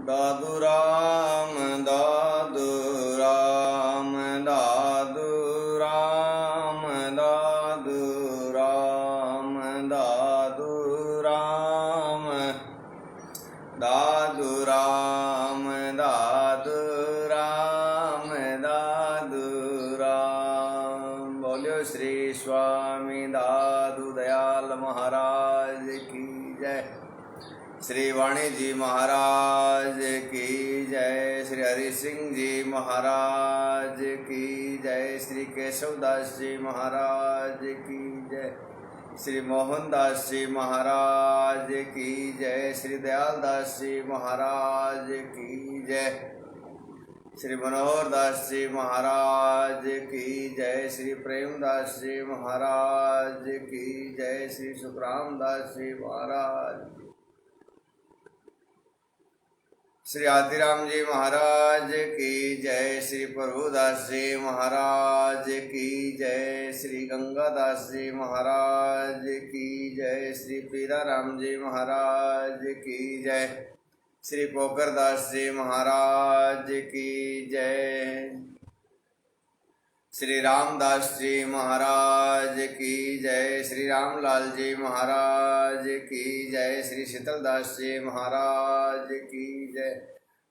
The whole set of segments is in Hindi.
दादू राम दादू राम दादू राम दादू राम दादू राम दादू राम दादू राम दादू राम। बोलो श्री स्वामी दादू दयाल महाराज की जय। श्री वाणी जी महाराज की जय। श्री हरि सिंह जी महाराज की जय। श्री केशवदास जी महाराज की जय। श्री मोहनदास जी महाराज की जय। श्री दयालदास जी महाराज की जय। श्री मनोहर दास जी महाराज की जय। श्री प्रेमदास जी महाराज की जय। श्री सुखराम दास जी महाराज। श्री आतिराम जी महाराज की जय। श्री प्रभुदास जी महाराज की जय। श्री गंगादास जी महाराज की जय। श्री पीराराम जी महाराज की जय। श्री पोकरदास जी महाराज की जय। श्री रामदास जी महाराज की जय। श्री रामलाल जी महाराज की जय। श्री शीतलदास जी महाराज की जय।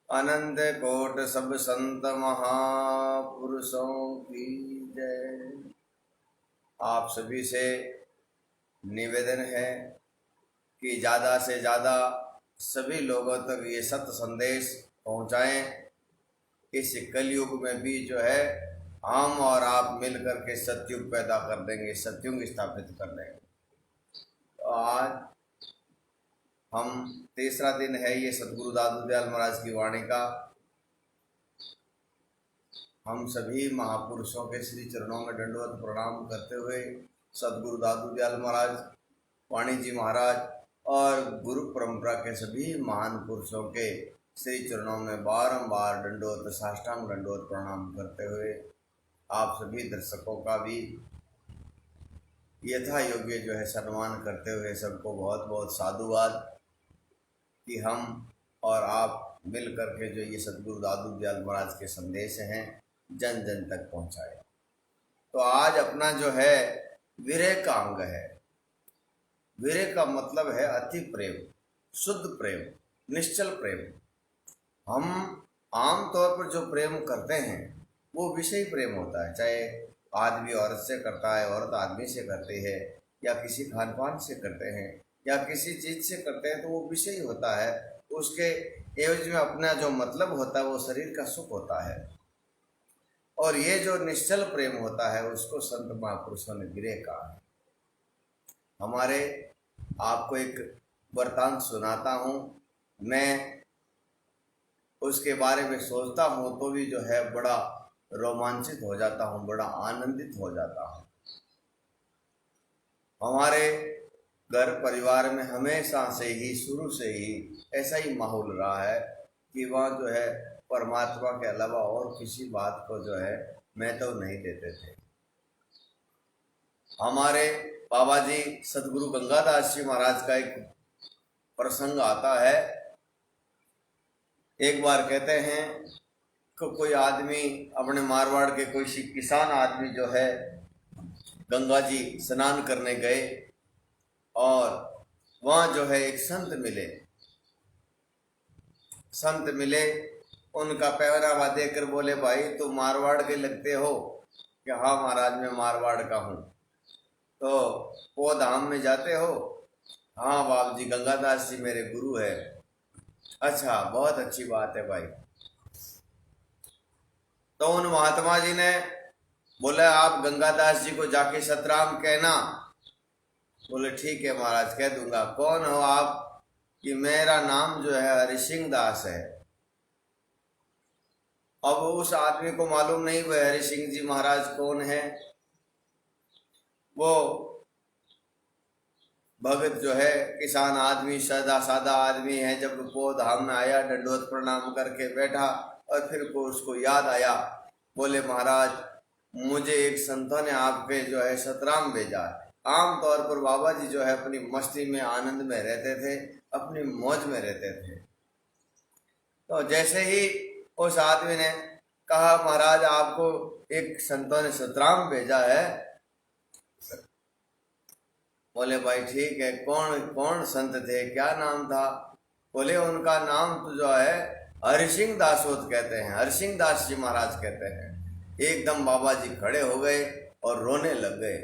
अनंत कोट सब संत महापुरुषों की जय। आप सभी से निवेदन है कि ज़्यादा से ज़्यादा सभी लोगों तक ये सत्य संदेश पहुँचाएं। इस कलयुग में भी जो है हम और आप मिल करके सतयुग पैदा कर देंगे, सतयुग स्थापित कर देंगे। तो आज हम तीसरा दिन है ये सतगुरु दादू दयाल महाराज की वाणी का। हम सभी महापुरुषों के श्री चरणों में दंडवत प्रणाम करते हुए सतगुरु दादू दयाल महाराज, वाणी जी महाराज और गुरु परंपरा के सभी महान पुरुषों के श्री चरणों में बारंबार दंडवत साष्टांग दंडवत प्रणाम करते हुए आप सभी दर्शकों का भी यथा योग्य जो है सम्मान करते हुए सबको बहुत बहुत साधुवाद कि हम और आप मिल करके जो ये सतगुरु दादू दयाल महाराज के संदेश हैं जन जन तक पहुंचाए। तो आज अपना जो है विरह का अंग है। विरह का मतलब है अति प्रेम, शुद्ध प्रेम, निश्चल प्रेम। हम आम तौर पर जो प्रेम करते हैं वो विषय प्रेम होता है, चाहे आदमी औरत से करता है, औरत आदमी से करती है, या किसी खान पान से करते हैं, या किसी चीज़ से करते हैं, तो वो विषय होता है। उसके एवज में अपना जो मतलब होता है वो शरीर का सुख होता है। और ये जो निश्चल प्रेम होता है उसको संत महापुरुषों ने विरह कहा है। हमारे आपको एक वृतांत सुनाता हूँ। मैं उसके बारे में सोचता हूँ तो भी जो है बड़ा रोमांचित हो जाता हूँ, बड़ा आनंदित हो जाता हूँ। हमारे घर परिवार में हमेशा से ही, शुरू से ही ऐसा ही माहौल रहा है कि वहाँ जो है परमात्मा के अलावा और किसी बात को जो है महत्व नहीं देते थे। हमारे बाबा जी सतगुरु गंगादास जी महाराज का एक प्रसंग आता है। एक बार कहते हैं कोई आदमी अपने मारवाड़ के कोई किसान आदमी जो है गंगा जी स्नान करने गए और वहाँ जो है एक संत मिले। उनका पहरावा देकर बोले, भाई तुम मारवाड़ के लगते हो? कि हाँ महाराज मैं मारवाड़ का हूँ। तो वो धाम में जाते हो? हाँ बाबू जी गंगादास जी मेरे गुरु है। अच्छा बहुत अच्छी बात है भाई। तो उन महात्मा जी ने बोले आप गंगादास जी को जाके सतराम कहना। बोले ठीक है महाराज कह दूंगा। कौन हो आप? कि मेरा नाम जो है हरि सिंह दास है। अब उस आदमी को मालूम नहीं वह हरि सिंह जी महाराज कौन है। वो भगत जो है किसान आदमी, सादा सादा आदमी है। जब वो धाम में आया दंडवत प्रणाम करके बैठा और फिर को उसको याद आया। बोले महाराज मुझे एक संतों ने आपके जो है सतराम भेजा। आम तौर पर बाबा जी जो है अपनी मस्ती में आनंद में रहते थे, अपनी मौज में रहते थे। तो जैसे ही उस आदमी ने कहा महाराज आपको एक संतों ने सतराम भेजा है। बोले भाई ठीक है, कौन कौन संत थे, क्या नाम था? बोले उनका नाम तो जो है हरिसिंह दासोत कहते हैं, हरिसिंह दास जी महाराज कहते हैं। एकदम बाबा जी खड़े हो गए और रोने लग गए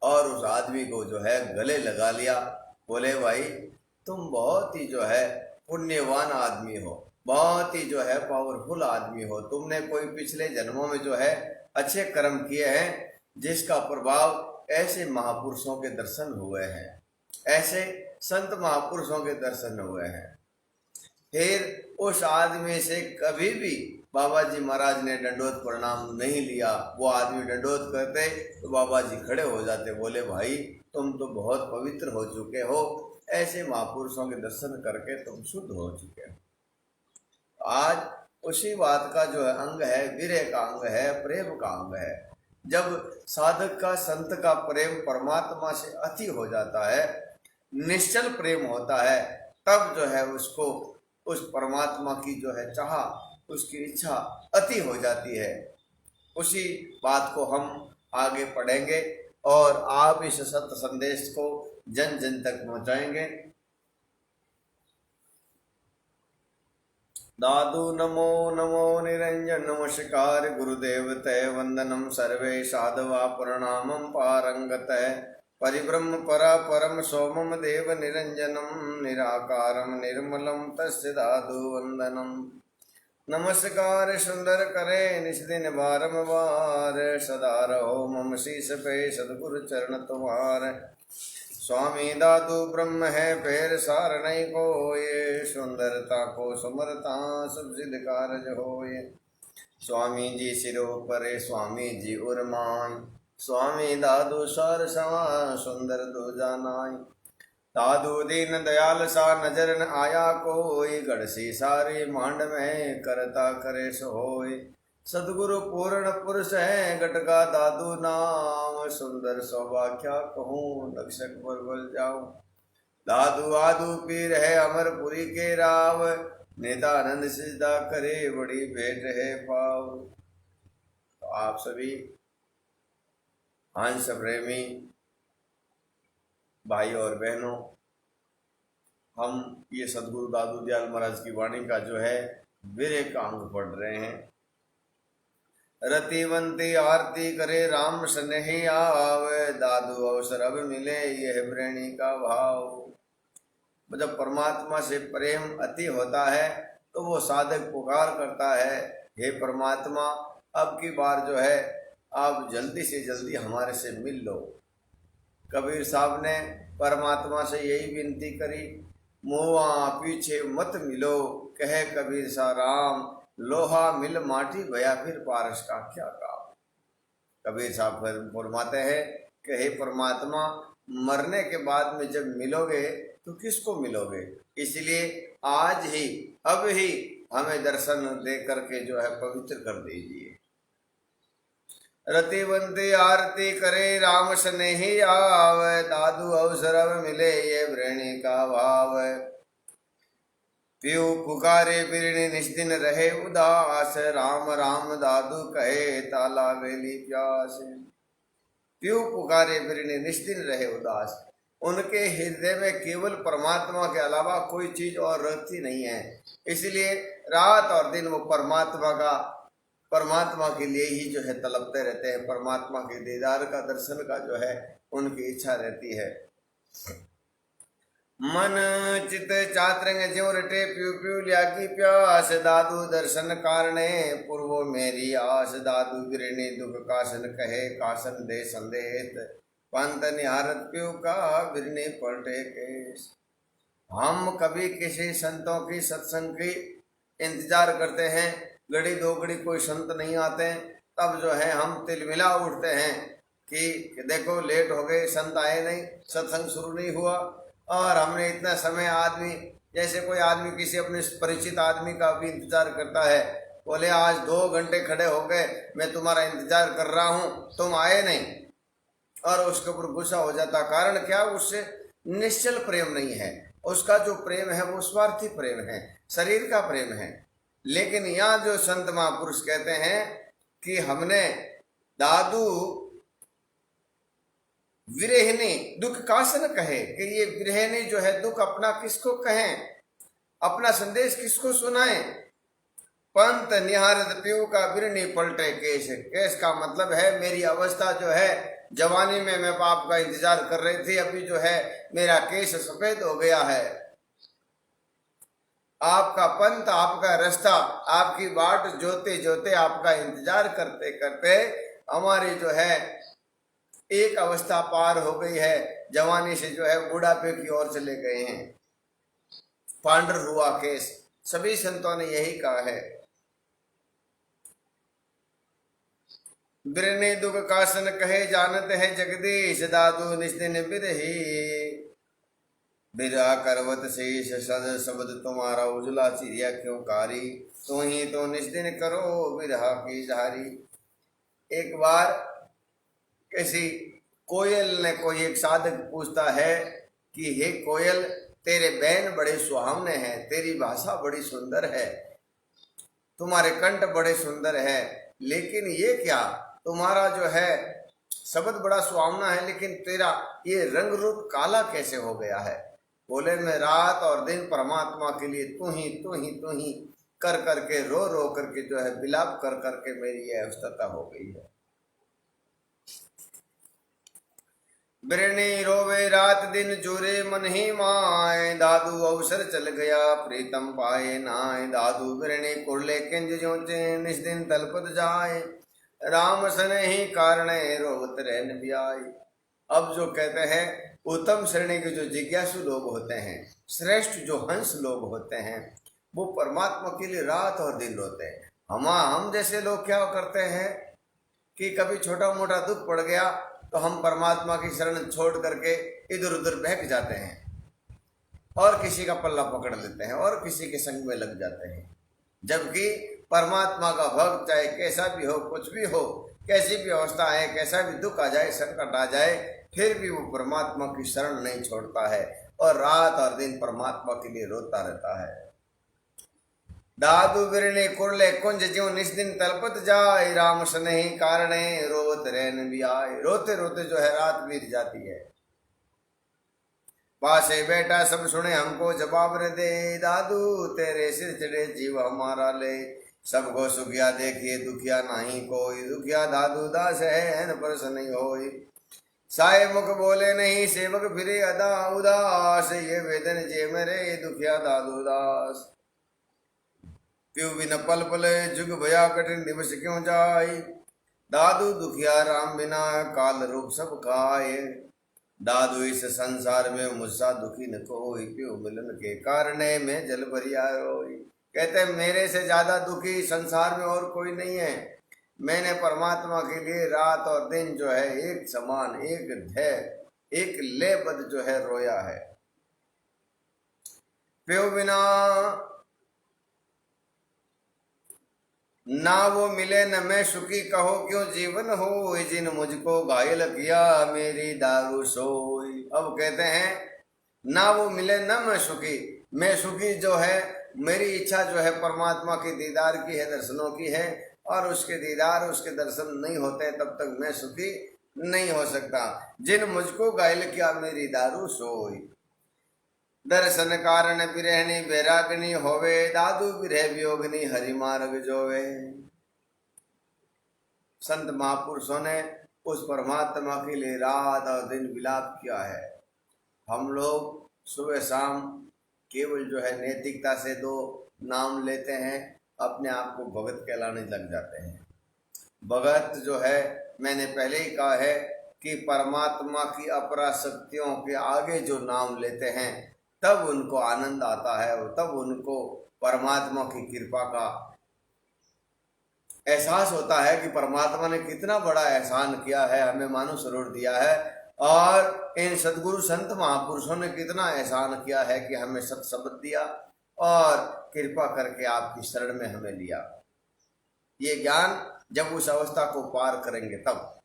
और उस आदमी को जो है गले लगा लिया। बोले भाई तुम बहुत ही जो है पुण्यवान आदमी हो, बहुत ही जो है पावरफुल आदमी हो, तुमने कोई पिछले जन्मों में जो है अच्छे कर्म किए हैं जिसका प्रभाव ऐसे महापुरुषों के दर्शन हुए हैं, ऐसे संत महापुरुषों के दर्शन हुए हैं। फिर उस आदमी से कभी भी बाबा जी महाराज ने दंडोत प्रणाम नहीं लिया। वो आदमी दंडोत करते तो बाबा जी खड़े हो जाते, बोले भाई तुम तो बहुत पवित्र हो चुके हो, ऐसे महापुरुषों के दर्शन करके तुम शुद्ध हो चुके हो। आज उसी बात का जो है अंग है, विरह का अंग है, प्रेम का अंग है। जब साधक का संत का प्रेम परमात्मा से अति हो जाता है, निश्चल प्रेम होता है, तब जो है उसको उस परमात्मा की जो है चाह, उसकी इच्छा अति हो जाती है। उसी बात को हम आगे पढ़ेंगे और आप इस सत्य संदेश को जन जन तक पहुंचाएंगे। दादू नमो नमो निरंजन नमस्कार गुरुदेव तय वंदनम सर्वे साधवा प्रणामं पारंगतय परिब्रह्म परा परम सोमम देव निरंजनम निराकारम निर्मलम तस्य दादु वंदनम। नमस्कार सुंदर करे निष्दिन बारंबार, सदा रहो मम शीस पे सदगुरु चरण तुम्हार। स्वामी दादू ब्रह्म है पैर सार नहीं कोय, सुंदरता को सुमरता सब सिद्ध कारज होय। स्वामी जी सिरो परे स्वामी जी उर्माय, स्वामी दादू सार सवा सुंदर दूजा नाय। दादू दीन दयाल सा नजर न आया कोई, गढ़सी सारी मांड में करता करे सोय। सदगुरु पूर्ण पुरुष है गटका दादू नाम, सुंदर सौभाग्या कहूँ दक्षक बल जाऊं। दादू आदू पीर है अमरपुरी के राव, नितानंद सिजदा करे बड़ी भेंट है पाव। तो आप सभी हंस प्रेमी भाई और बहनों, हम ये सदगुरु दादू दयाल महाराज की वाणी का जो है विरह का अंग पढ़ रहे हैं। रतिवंती आरती करे राम स्नेही आवे, दादू अवसर अब मिले यह प्रेणी का भाव। जब परमात्मा से प्रेम अति होता है तो वो साधक पुकार करता है, हे परमात्मा अब की बार जो है आप जल्दी से जल्दी हमारे से मिल लो। कबीर साहब ने परमात्मा से यही विनती करी, मुआ पीछे मत मिलो कहे कबीर सा राम, लोहा मिल माटी भया फिर पारस का क्या काम। कबीर साहब फरमाते हैं कि हे परमात्मा मरने के बाद में जब मिलोगे तो किसको मिलोगे, इसलिए आज ही अब ही हमें दर्शन दे करके जो है पवित्र कर दीजिए। रतिवंती आरती करे राम स्नेही आवे, दादू अवसर अब मिले ये वृणी का भाव। प्यू पुकारे बिरणी निष्दिन रहे उदास, राम राम दादू कहे ताला वेली प्यास। प्यू पुकारे बिरणी निष्दिन रहे उदास, उनके हृदय में केवल परमात्मा के अलावा कोई चीज और रहती नहीं है, इसलिए रात और दिन वो परमात्मा के लिए ही जो है तड़पते रहते हैं। परमात्मा के दीदार का दर्शन का जो है उनकी इच्छा रहती है। मन चित चातरंग ज्यों रटे प्यू प्यू ल्यागी प्यास, दादू दर्शन कारणे पूर्वो मेरी आस। दादू गिरणी दुख कासन कहे कासन दे संदेश, पंत निहारत प्यू का बिरने पलटे केस। हम कभी किसी संतों की सत्संग की इंतजार करते हैं, घड़ी दो घड़ी कोई संत नहीं आते, तब जो है हम तिलमिला उठते हैं कि देखो लेट हो गए, संत आए नहीं, सत्संग शुरू नहीं हुआ। और हमने इतना समय आदमी, जैसे कोई आदमी किसी अपने परिचित आदमी का भी इंतजार करता है, बोले आज 2 घंटे खड़े हो गए, मैं तुम्हारा इंतजार कर रहा हूँ, तुम आए नहीं, और उसके ऊपर गुस्सा हो जाता। कारण क्या, उससे निश्चल प्रेम नहीं है, उसका जो प्रेम है वो स्वार्थी प्रेम है, शरीर का प्रेम है। लेकिन यहाँ जो संत महापुरुष कहते हैं कि हमने दादू विरहिणी दुख कासन कहे, कि ये विरहिणी जो है दुख अपना किसको कहें, अपना संदेश किसको सुनाएं। पंत निहारत पीऊ का बिरनी पलटे केश, केश का मतलब है मेरी अवस्था जो है, जवानी में मैं पाप का इंतजार कर रही थी, अभी जो है मेरा केश सफेद हो गया है। आपका पंथ, आपका रास्ता, आपकी बाट जोते जोते, आपका इंतजार करते करते हमारी जो है एक अवस्था पार हो गई है, जवानी से जो है बुढ़ापे की ओर चले गए हैं। पांडर हुआ केस, सभी संतों ने यही कहा है। बिरने दुख कासन कहे जानते हैं जगदीश, दादू निस्दिन बिरही, बिरा करवत शेष सद शब्द तुम्हारा उजला चिड़िया क्यों कारी, तू ही तो निस्दिन करो बिरहा की जारी। एक बार किसी कोयल ने, कोई एक साधक पूछता है कि हे कोयल, तेरे बैन बड़े सुहावने हैं, तेरी भाषा बड़ी सुंदर है, तुम्हारे कंठ बड़े सुंदर है, लेकिन ये क्या, तुम्हारा जो है शब्द बड़ा सुहावना है, लेकिन तेरा ये रंग रूप काला कैसे हो गया है। बोले मैं रात और दिन परमात्मा के लिए तू ही तू ही तू ही कर करके, रो रो करके जो है विलाप कर करके मेरी यह अवस्था हो गई है। बिरनी रोवे रात दिन जोरे मन ही माए, दादू अवसर चल गया प्रीतम पाए नाए, दादू बिरनी कुरले किंज जोचे निस्दिन तलपत जाए, राम सन ही कारण रोवत रहन ब्याई। अब जो कहते हैं उत्तम श्रेणी के जो जिज्ञासु लोग होते हैं, श्रेष्ठ जो हंस लोग होते हैं, वो परमात्मा के लिए रात और दिन रोते हैं। हम जैसे लोग क्या करते हैं कि कभी छोटा मोटा दुख पड़ गया तो हम परमात्मा की शरण छोड़ करके इधर उधर बहक जाते हैं और किसी का पल्ला पकड़ लेते हैं और किसी के संग में लग जाते हैं, जबकि परमात्मा का भक्त चाहे कैसा भी हो, कुछ भी हो, कैसी भी अवस्था है, कैसा भी दुख आ जाए, संकट आ जाए, फिर भी वो परमात्मा की शरण नहीं छोड़ता है और रात और दिन परमात्मा के लिए रोता रहता है। दादू बिरने कुरले कुंज ज्यों निस्दिन तलपत जाए, राम स्नेही कारणे रोवत रहन भी आए। रोते रोते जो है रात बीत जाती है। पासे बैठा सब सुने हमको जवाब न दे, दादू तेरे सिर चढ़े जीव हमारा ले, सबको सुखिया देखिए दुखिया नहीं कोई, दुखिया दादू दास है न परस नहीं होई, साए मुख बोले नहीं सेवक फिरे अदा उदास, ये वेदन जे मेरे दुखिया दादू दास, क्यों बिन पल पल जुग भया कठिन दिवस क्यों जाए, दादू दुखिया राम बिना काल रूप सब खाए, दादू इस संसार में मुझसा दुखी न कोई, क्यों मिलन के कारणे में जल भरिया रोई। कहते हैं मेरे से ज्यादा दुखी संसार में और कोई नहीं है। मैंने परमात्मा के लिए रात और दिन जो है एक समान, एक ध्यय, एक लेबद जो है रोया है। प्यो बिना ना वो मिले न मैं सुखी, कहो क्यों जीवन हो, जिन मुझको घायल किया मेरी दारू सोई। अब कहते हैं ना वो मिले न मैं सुखी, मैं सुखी जो है, मेरी इच्छा जो है परमात्मा के दीदार की है, दर्शनों की है, और उसके दीदार उसके दर्शन नहीं होते तब तक मैं सुखी नहीं हो सकता। जिन मुझको घायल किया मेरी दारू सोई, दर्शन कारण बिरहनी बैरागनी होवे, दादू बिरह वियोगनी हरि मार्ग जोवे। संत महापुरुषों ने उस परमात्मा के लिए रात और दिन विलाप किया है। हम लोग सुबह शाम केवल जो है नैतिकता से दो नाम लेते हैं, अपने आप को भगत कहलाने लग जाते हैं। भगत जो है, मैंने पहले ही कहा है कि परमात्मा की अपरा शक्तियों के आगे जो नाम लेते हैं तब उनको आनंद आता है और तब उनको परमात्मा की कृपा का एहसास होता है कि परमात्मा ने कितना बड़ा एहसान किया है, हमें मानव सरोवर दिया है, और इन सदगुरु संत महापुरुषों ने कितना एहसान किया है कि हमें सत्सबद दिया और कृपा करके आपकी शरण में हमें लिया। ये ज्ञान जब उस अवस्था को पार करेंगे तब,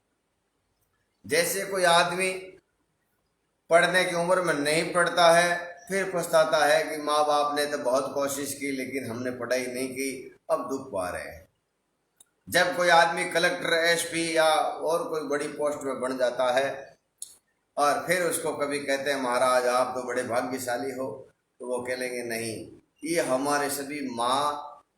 जैसे कोई आदमी पढ़ने की उम्र में नहीं पढ़ता है फिर पछताता है कि माँ बाप ने तो बहुत कोशिश की लेकिन हमने पढ़ाई नहीं की, अब दुख पा रहे हैं। जब कोई आदमी कलेक्टर, एसपी या और कोई बड़ी पोस्ट में बन जाता है और फिर उसको कभी कहते हैं महाराज आप तो बड़े भाग्यशाली हो, तो वो कहेंगे नहीं, ये हमारे सभी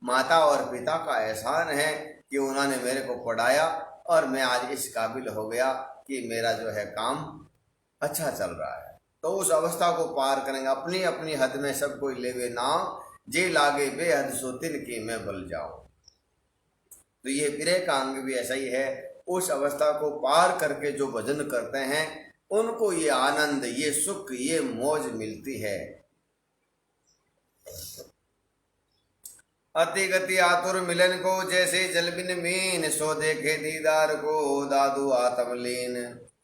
माता और पिता का एहसान है कि उन्होंने मेरे को पढ़ाया और मैं आज इस काबिल हो गया कि मेरा जो है काम अच्छा चल रहा है। तो उस अवस्था को पार करेंगे। अपनी अपनी हद में सब कोई लेवे नाम, जे लागे बेहद सो तिन की मैं बल जाऊं। तो ये विरह का अंग भी ऐसा ही है। उस अवस्था को पार करके जो भजन करते हैं उनको ये आनंद, ये सुख, ये मौज मिलती है। अति गति आतुर मिलन को, जैसे जल बिन मीन, सो देखे दीदार को दादू आत्मलीन।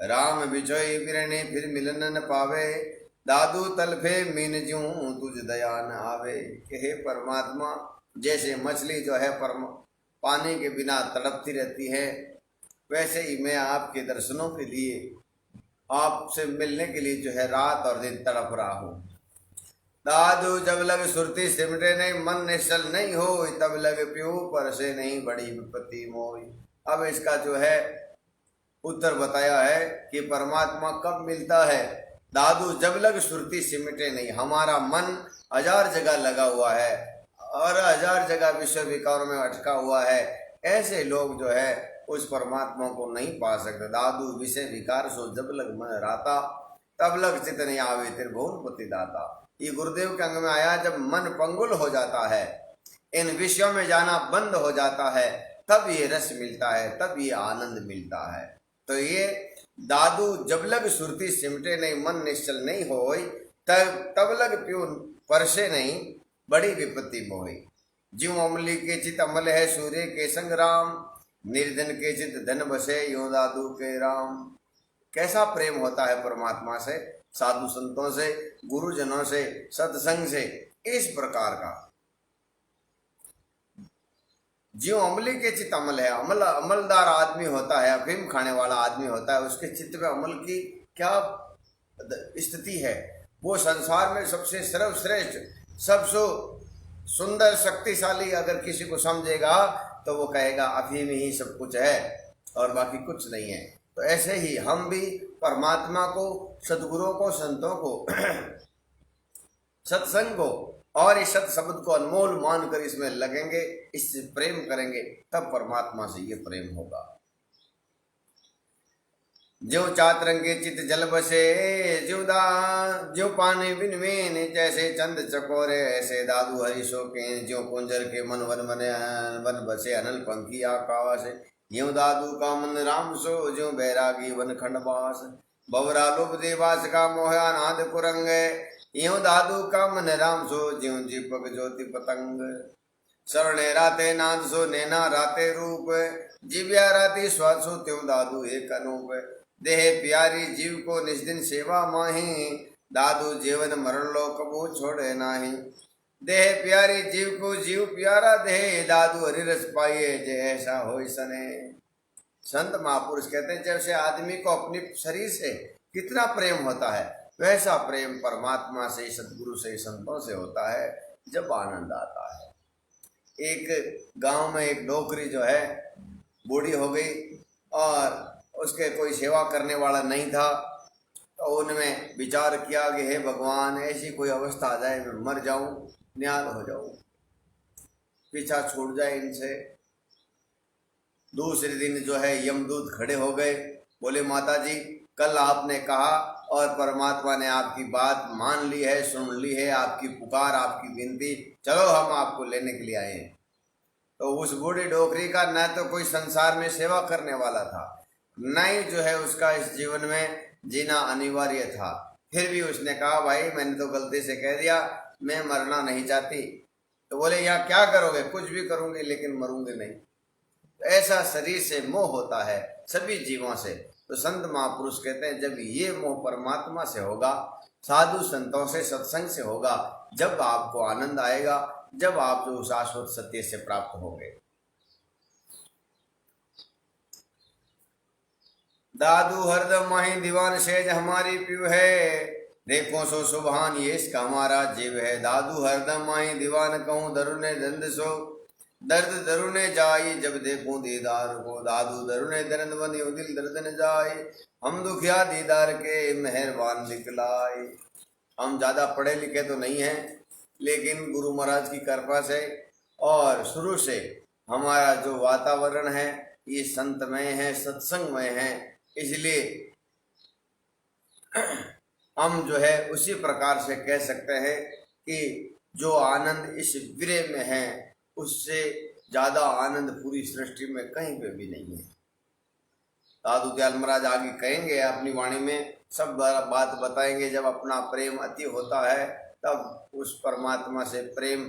राम बिछोई बिरने फिर मिलन न पावे, दादू तलफे मीन ज्यूं तुझ दया न आवे। कि हे परमात्मा, जैसे मछली जो है पानी के बिना तड़पती रहती है, वैसे ही मैं आपके दर्शनों के लिए, आपसे मिलने के लिए जो है रात और दिन तड़प रहा हूँ। दादू जब लग सुरती सिमटे नहीं, मन निश्चल नहीं हो, तब लग प्यू पर से नहीं बड़ी विपत्ति मोई। अब इसका जो है उत्तर बताया है कि परमात्मा कब मिलता है। दादू जब लग सुरती सिमटे नहीं, हमारा मन हजार जगह लगा हुआ है और हजार जगह विषय विकारों में अटका हुआ है। ऐसे लोग जो है उस परमात्मा को नहीं पा सकते। दादू विषय विकार सो जब लग मन राता, तब लग चित नहीं आवे त्रिभुवन पति दाता। ये गुरुदेव के अंग में आया, जब मन पंगुल हो जाता है, इन विषयों में जाना बंद हो जाता है, तब ये रस मिलता है, तब ये आनंद मिलता है। तो ये दादू जब लग सुरती सिमटे नहीं, मन निश्चल नहीं होई, तब लग प्यू परसे नहीं बड़ी विपत्ति मोही। ज्यों अमली के चित अमल है सूर्य के संग राम, निर्धन के चित धन बसे यूं दादू के राम। कैसा प्रेम होता है परमात्मा से, साधु संतों से, गुरुजनों से, सत्संग से। इस प्रकार का ज्यों अमली के चित्त अमल है, अमलदार आदमी होता है, अफीम खाने वाला आदमी होता है, उसके चित्त में अमल की क्या स्थिति है। वो संसार में सबसे सर्वश्रेष्ठ, सबसे सुंदर, शक्तिशाली अगर किसी को समझेगा तो वो कहेगा अफीम ही सब कुछ है और बाकी कुछ नहीं है। तो ऐसे ही हम भी परमात्मा को, सदगुरुओं को, संतों को, सत्संग को और इस सत शब्द को अनमोल मानकर इसमें लगेंगे, इससे प्रेम करेंगे, तब परमात्मा से ये प्रेम होगा। जो चातरंगे चित जल बसे, जो पानी बिन मीन, जैसे चंद चकोरे ऐसे दादू हरि शोके। जो कुंजर के मन वन बसे अनल पंखी आकाश, यूं दादू का मन राम सो, जो बैरागी वन खंडवास। बवरा लोभ देवास का मोहा नाद कुरंग, यूं दादू का मन राम सो, ज्यों दीपक ज्योति पतंग। शरणे राते नाद सो नैना राते रूप, जिव्या राती स्वाद सो त्यों दादू एक अनूप। देह प्यारी जीव को निस्दिन सेवा माही, दादू जीवन मरण लो कबू छोड़े नाही। देह प्यारी जीव को जीव प्यारा देह, दादू हरि रस पाइए जे ऐसा हो सने। संत महापुरुष कहते हैं जैसे आदमी को अपने शरीर से कितना प्रेम होता है, वैसा प्रेम परमात्मा से, सदगुरु से, संतों से होता है जब आनंद आता है। एक गांव में एक डोकरी जो है बूढ़ी हो गई और उसके कोई सेवा करने वाला नहीं था। तो उनमें विचार किया कि हे भगवान, ऐसी कोई अवस्था आ जाए मैं मर जाऊं, निहाल हो जाऊं, पीछा छूट जाए इनसे। दूसरे दिन जो है यमदूत खड़े हो गए, बोले माता जी कल आपने कहा और परमात्मा ने आपकी बात मान ली है, सुन ली है, आपकी पुकार, आपकी विनती, चलो हम आपको लेने के लिए आए हैं। तो उस बूढ़ी डोकरी का न तो कोई संसार में सेवा करने वाला था, न ही जो है उसका इस जीवन में जीना अनिवार्य था। फिर भी उसने कहा भाई मैंने तो गलती से कह दिया, मैं मरना नहीं चाहती। तो बोले यहाँ क्या करोगे? कुछ भी करूंगी लेकिन मरूंगी नहीं। ऐसा शरीर से मोह होता है सभी जीवों से। तो संत महापुरुष कहते हैं जब ये मोह परमात्मा से होगा, साधु संतों से, सत्संग से होगा, जब आपको आनंद आएगा, जब आप जो शाश्वत सत्य से प्राप्त होंगे। दादू हरदम माही दीवान सेज हमारी प्यू है, देखो सो सुभान ये इसका हमारा जीव है। दादू हरदम आई दीवान कहूँ दरुने दंद सो दर्द दरुने जाई जब देखूं दीदार को। दादू दरुने दर्द बंदी दिल दर्द न जाए हम दुखिया दीदार के मेहरबान दिखलाए। हम ज़्यादा पढ़े लिखे तो नहीं हैं, लेकिन गुरु महाराज की कृपा से और शुरू से हमारा जो वातावरण है ये संतमय है, सत्संगमय है, इसलिए हम जो है उसी प्रकार से कह सकते हैं कि जो आनंद इस विरह में है उससे ज़्यादा आनंद पूरी सृष्टि में कहीं पे भी नहीं है। दादू दयाल महाराज आगे कहेंगे अपनी वाणी में, सब बात बताएंगे। जब अपना प्रेम अति होता है तब उस परमात्मा से प्रेम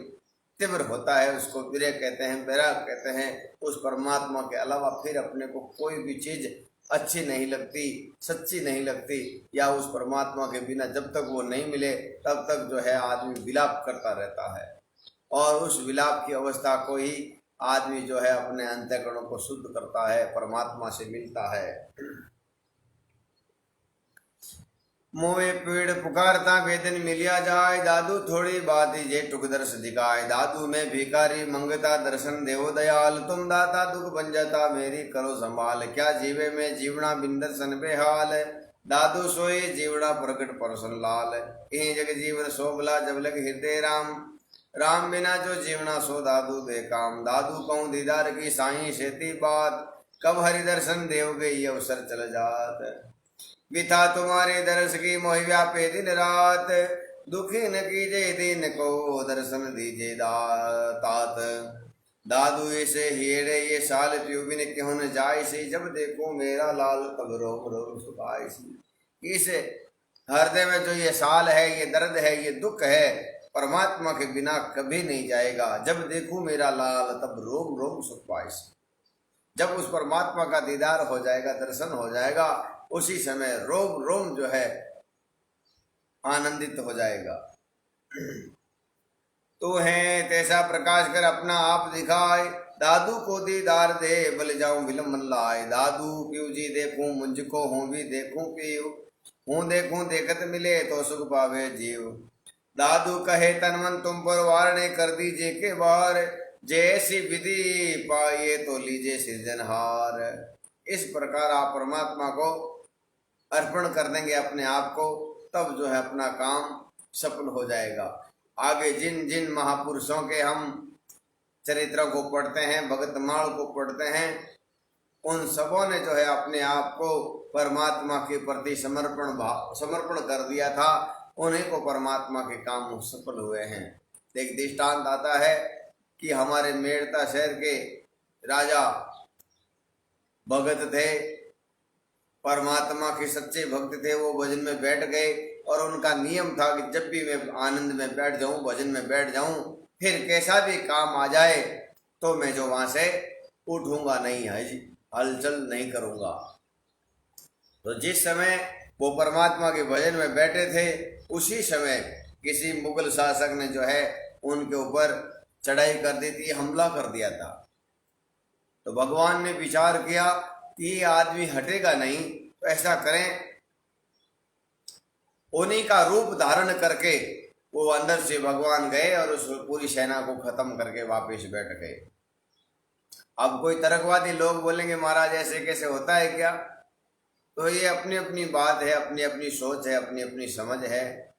तीव्र होता है, उसको विरह कहते हैं, वैराग कहते हैं। उस परमात्मा के अलावा फिर अपने को कोई भी चीज़ अच्छी नहीं लगती, सच्ची नहीं लगती, या उस परमात्मा के बिना जब तक वो नहीं मिले तब तक जो है आदमी विलाप करता रहता है। और उस विलाप की अवस्था को ही आदमी जो है अपने अंतःकरणों को शुद्ध करता है, परमात्मा से मिलता है। मोए पेड़ पुकारता वेदन मिलिया जाए दादू थोड़ी बात जे टुक दर्श दिखाए। दादू में भिखारी मंगता दर्शन देवो दयाल तुम दाता दुख बन जाता मेरी करो संभाल। क्या जीवे में जीवना बिन दर्शन बेहाल दादू सोए जीवना प्रकट परसन लाल। यही जग जीवन शोभला जब लग हृदय राम राम बिना जो जीवना सो दादू दे काम। दादू कहूँ दीदार की साई सेती बात कब हरि दर्शन देवगे ये अवसर चल जात। विथा तुम्हारे दर्श की मोहि व्यापे दिन रात दुखी न कीजे दिन को दर्शन दीजे तात। दादू ऐसे हीरे ये साल प्यूबिन क्यों न जाय सी जब देखो मेरा लाल तब रोम रोम सुखाय सी। इस हृदय में जो ये साल है, ये दर्द है, ये दुख है, परमात्मा के बिना कभी नहीं जाएगा। जब देखूं मेरा लाल तब रोम रोम सुख पाए। जब उस परमात्मा का दीदार हो जाएगा, दर्शन हो जाएगा, उसी समय रोम रोम जो है आनंदित हो जाएगा। तो है तैसा प्रकाश कर अपना आप दिखाए दादू को दीदार दे बल जाऊं विलम्ब लाए। दादू पीऊ जी देखूं मुझको हूँ भी देखूं पीऊ हूँ देखूं देखत मिले तो सुख पावे जीव। दादू कहे तन मन तुम पर वारणे कर दीजिए के बार जैसी विधि पाइए तो लीजिए सृजनहार। इस प्रकार आप परमात्मा को अर्पण कर देंगे अपने आप को, तब जो है अपना काम सफल हो जाएगा। आगे जिन जिन महापुरुषों के हम चरित्रों को पढ़ते हैं, भगतमाल को पढ़ते हैं, उन सबों ने जो है अपने आप को परमात्मा के प्रति समर्पण कर दिया था। उन्हीं को परमात्मा के काम सफल हुए हैं। एक दृष्टांत आता है कि हमारे मेड़ता शहर के राजा भगत थे, परमात्मा के सच्चे भक्त थे। वो भजन में बैठ गए और उनका नियम था कि जब भी मैं आनंद में बैठ जाऊं, भजन में बैठ जाऊं, फिर कैसा भी काम आ जाए तो मैं जो वहां से उठूंगा नहीं, हलचल नहीं करूंगा। तो जिस समय वो परमात्मा के भजन में बैठे थे उसी समय किसी मुगल शासक ने जो है उनके ऊपर चढ़ाई कर दी थी, हमला कर दिया था। तो भगवान ने विचार किया कि ये आदमी हटेगा नहीं, तो ऐसा करें, उन्हीं का रूप धारण करके वो अंदर से भगवान गए और उस पूरी सेना को खत्म करके वापस बैठ गए। अब कोई तर्कवादी लोग बोलेंगे महाराज ऐसे कैसे होता है क्या? तो ये अपनी अपनी बात है, अपनी अपनी सोच है, अपनी अपनी समझ है।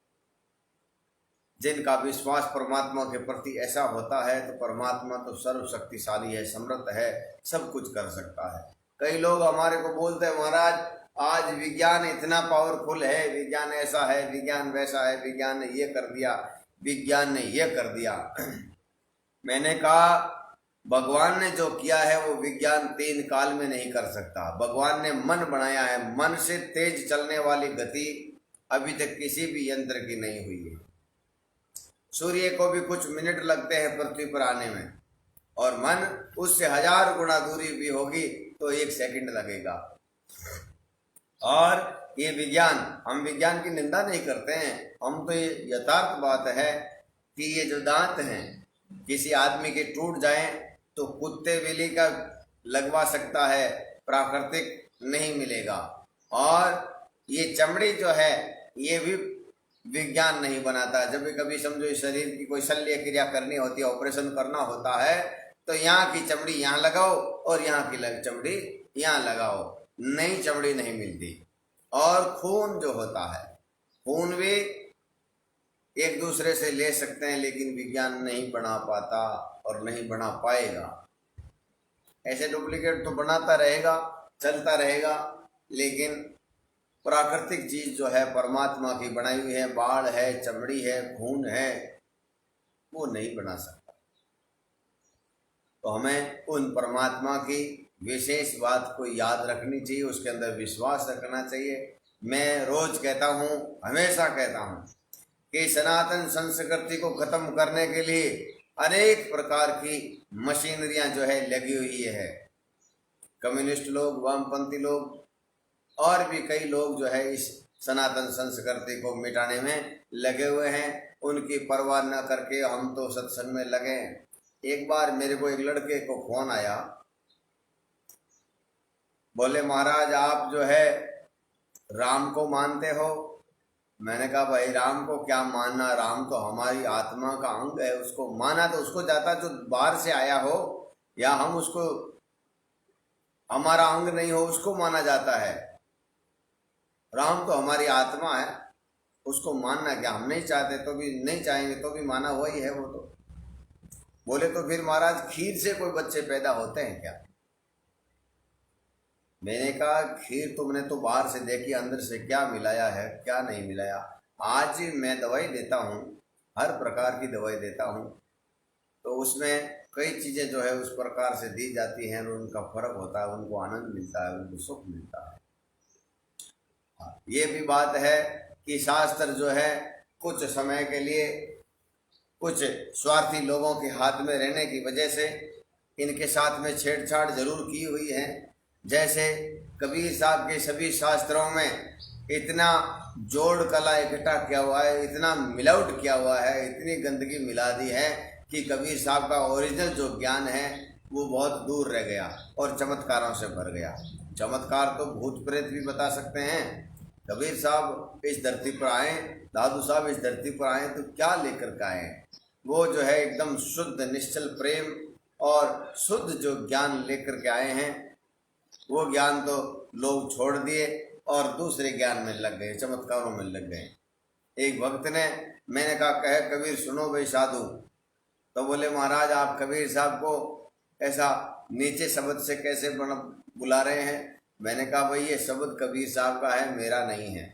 जिनका विश्वास परमात्मा के प्रति ऐसा होता है तो परमात्मा तो सर्वशक्तिशाली है, समर्थ है, सब कुछ कर सकता है। कई लोग हमारे को बोलते हैं महाराज आज विज्ञान इतना पावरफुल है, विज्ञान ऐसा है, विज्ञान वैसा है, विज्ञान ने ये कर दिया, विज्ञान ने ये कर दिया। मैंने कहा भगवान ने जो किया है वो विज्ञान 3 काल में नहीं कर सकता। भगवान ने मन बनाया है, मन से तेज चलने वाली गति अभी तक किसी भी यंत्र की नहीं हुई है। सूर्य को भी कुछ मिनट लगते हैं पृथ्वी पर आने में, और मन उससे 1000 गुना दूरी भी होगी तो 1 सेकंड लगेगा। और ये विज्ञान, हम विज्ञान की निंदा नहीं करते हैं, हम तो ये यथार्थ बात है कि ये जो दांत हैं किसी आदमी के टूट जाएं तो कुत्ते बिल्ली का लगवा सकता है, प्राकृतिक नहीं मिलेगा। और ये चमड़ी जो है ये भी विज्ञान नहीं बनाता। जब भी कभी समझो इस शरीर की कोई शल्य क्रिया करनी होती है, ऑपरेशन करना होता है, तो यहाँ की चमड़ी यहाँ लगाओ और यहाँ की चमड़ी यहाँ लगाओ, नई चमड़ी नहीं मिलती। और खून जो होता है, खून भी एक दूसरे से ले सकते हैं, लेकिन विज्ञान नहीं बना पाता और नहीं बना पाएगा। ऐसे डुप्लीकेट तो बनाता रहेगा, चलता रहेगा, लेकिन प्राकृतिक चीज जो है परमात्मा की बनाई हुई है, बाल है, चमड़ी है, खून है, वो नहीं बना सकता। तो हमें उन परमात्मा की विशेष बात को याद रखनी चाहिए, उसके अंदर विश्वास रखना चाहिए। मैं रोज कहता हूँ, हमेशा कहता हूँ कि सनातन संस्कृति को खत्म करने के लिए अनेक प्रकार की मशीनरियां जो है लगी हुई है। कम्युनिस्ट लोग, वामपंथी लोग और भी कई लोग जो है इस सनातन संस्कृति को मिटाने में लगे हुए हैं। उनकी परवाह न करके हम तो सत्संग में लगे। एक बार मेरे को एक लड़के को फोन आया, बोले महाराज आप जो है राम को मानते हो? मैंने कहा भाई राम को क्या मानना, राम तो हमारी आत्मा का अंग है, उसको माना तो उसको जाता जो बाहर से आया हो, या हम उसको हमारा अंग नहीं हो उसको माना जाता है। राम तो हमारी आत्मा है, उसको मानना क्या, हम नहीं चाहते तो भी नहीं चाहेंगे तो भी माना वही है वो तो। बोले तो फिर महाराज खीर से कोई बच्चे पैदा होते हैं क्या? मैंने कहा खीर तुमने तो बाहर से देखी, अंदर से क्या मिलाया है क्या नहीं मिलाया। आज मैं दवाई देता हूँ, हर प्रकार की दवाई देता हूँ, तो उसमें कई चीज़ें जो है उस प्रकार से दी जाती हैं और उनका फर्क होता है, उनको आनंद मिलता है, उनको सुख मिलता है। ये भी बात है कि शास्त्र जो है कुछ समय के लिए कुछ स्वार्थी लोगों के हाथ में रहने की वजह से इनके साथ में छेड़छाड़ जरूर की हुई है। जैसे कबीर साहब के सभी शास्त्रों में इतना जोड़ कला इकट्ठा किया हुआ है, इतना मिलावट किया हुआ है, इतनी गंदगी मिला दी है कि कबीर साहब का ओरिजिनल जो ज्ञान है वो बहुत दूर रह गया और चमत्कारों से भर गया। चमत्कार तो भूत प्रेत भी बता सकते हैं। कबीर साहब इस धरती पर आए, दादू साहब इस धरती पर आए तो क्या लेकर के आए? वो जो है एकदम शुद्ध निश्चल प्रेम और शुद्ध जो ज्ञान लेकर के आए हैं, वो ज्ञान तो लोग छोड़ दिए और दूसरे ज्ञान में लग गए, चमत्कारों में लग गए। एक भक्त ने, मैंने कहा कहे कबीर सुनो भाई साधु, तो बोले महाराज आप कबीर साहब को ऐसा नीचे शब्द से कैसे बुला रहे हैं? मैंने कहा भाई ये शब्द कबीर साहब का है, मेरा नहीं है।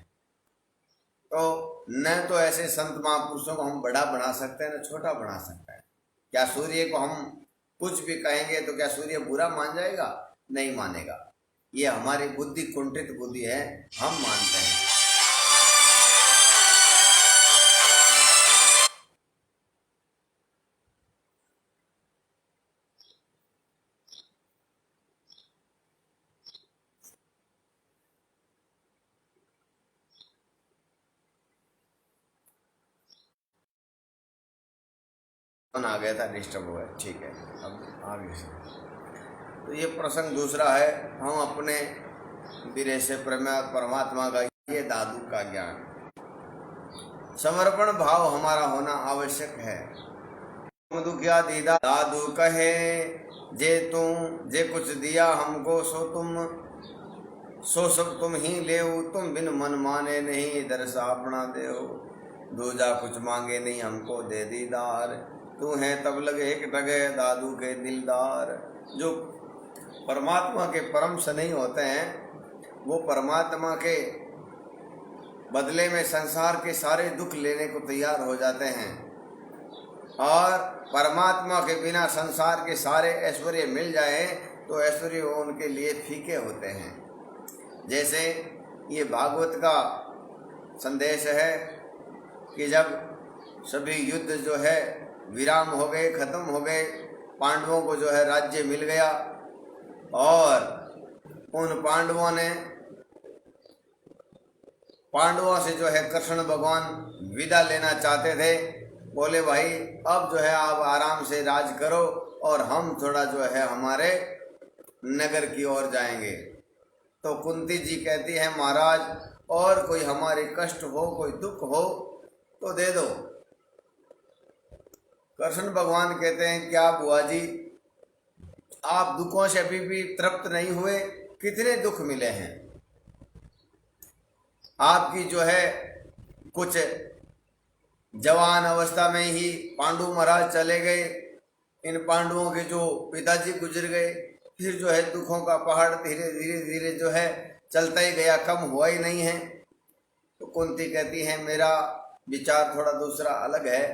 तो न तो ऐसे संत महापुरुषों को हम बड़ा बना सकते हैं न छोटा बना सकते हैं। क्या सूर्य को हम कुछ भी कहेंगे तो क्या सूर्य बुरा मान जाएगा? नहीं मानेगा। ये हमारी बुद्धि कुंठित बुद्धि है, हम मानते हैं। आ गया था, डिस्टर्ब हुआ, ठीक है अब आगे से। तो ये प्रसंग दूसरा है, हम अपने विरह से परमात्मा का, ये दादू का ज्ञान, समर्पण भाव हमारा होना आवश्यक है। दुखिया दीदा दादू कहे जे कुछ दिया हमको सो सब तुम ही ले, तुम बिन मन माने नहीं, इधर सा अपना दे हो, दूजा कुछ मांगे नहीं हमको दे दीदार, तू है तब लगे एक डगे दादू के दिलदार। जो परमात्मा के परम स्नेही होते हैं वो परमात्मा के बदले में संसार के सारे दुख लेने को तैयार हो जाते हैं, और परमात्मा के बिना संसार के सारे ऐश्वर्य मिल जाए तो ऐश्वर्य उनके लिए फीके होते हैं। जैसे ये भागवत का संदेश है कि जब सभी युद्ध जो है विराम हो गए, खत्म हो गए, पांडवों को जो है राज्य मिल गया, और उन पांडवों से जो है कृष्ण भगवान विदा लेना चाहते थे। बोले भाई अब जो है आप आराम से राज करो और हम थोड़ा जो है हमारे नगर की ओर जाएंगे। तो कुंती जी कहती है महाराज और कोई हमारे कष्ट हो, कोई दुख हो तो दे दो। कृष्ण भगवान कहते हैं क्या बुआ जी, आप दुखों से अभी भी तृप्त नहीं हुए? कितने दुख मिले हैं आपकी जो है। कुछ जवान अवस्था में ही पांडु महाराज चले गए, इन पांडवों के जो पिताजी गुजर गए, फिर जो है दुखों का पहाड़ धीरे धीरे धीरे जो है चलता ही गया, कम हुआ ही नहीं है। तो कुंती कहती है मेरा विचार थोड़ा दूसरा अलग है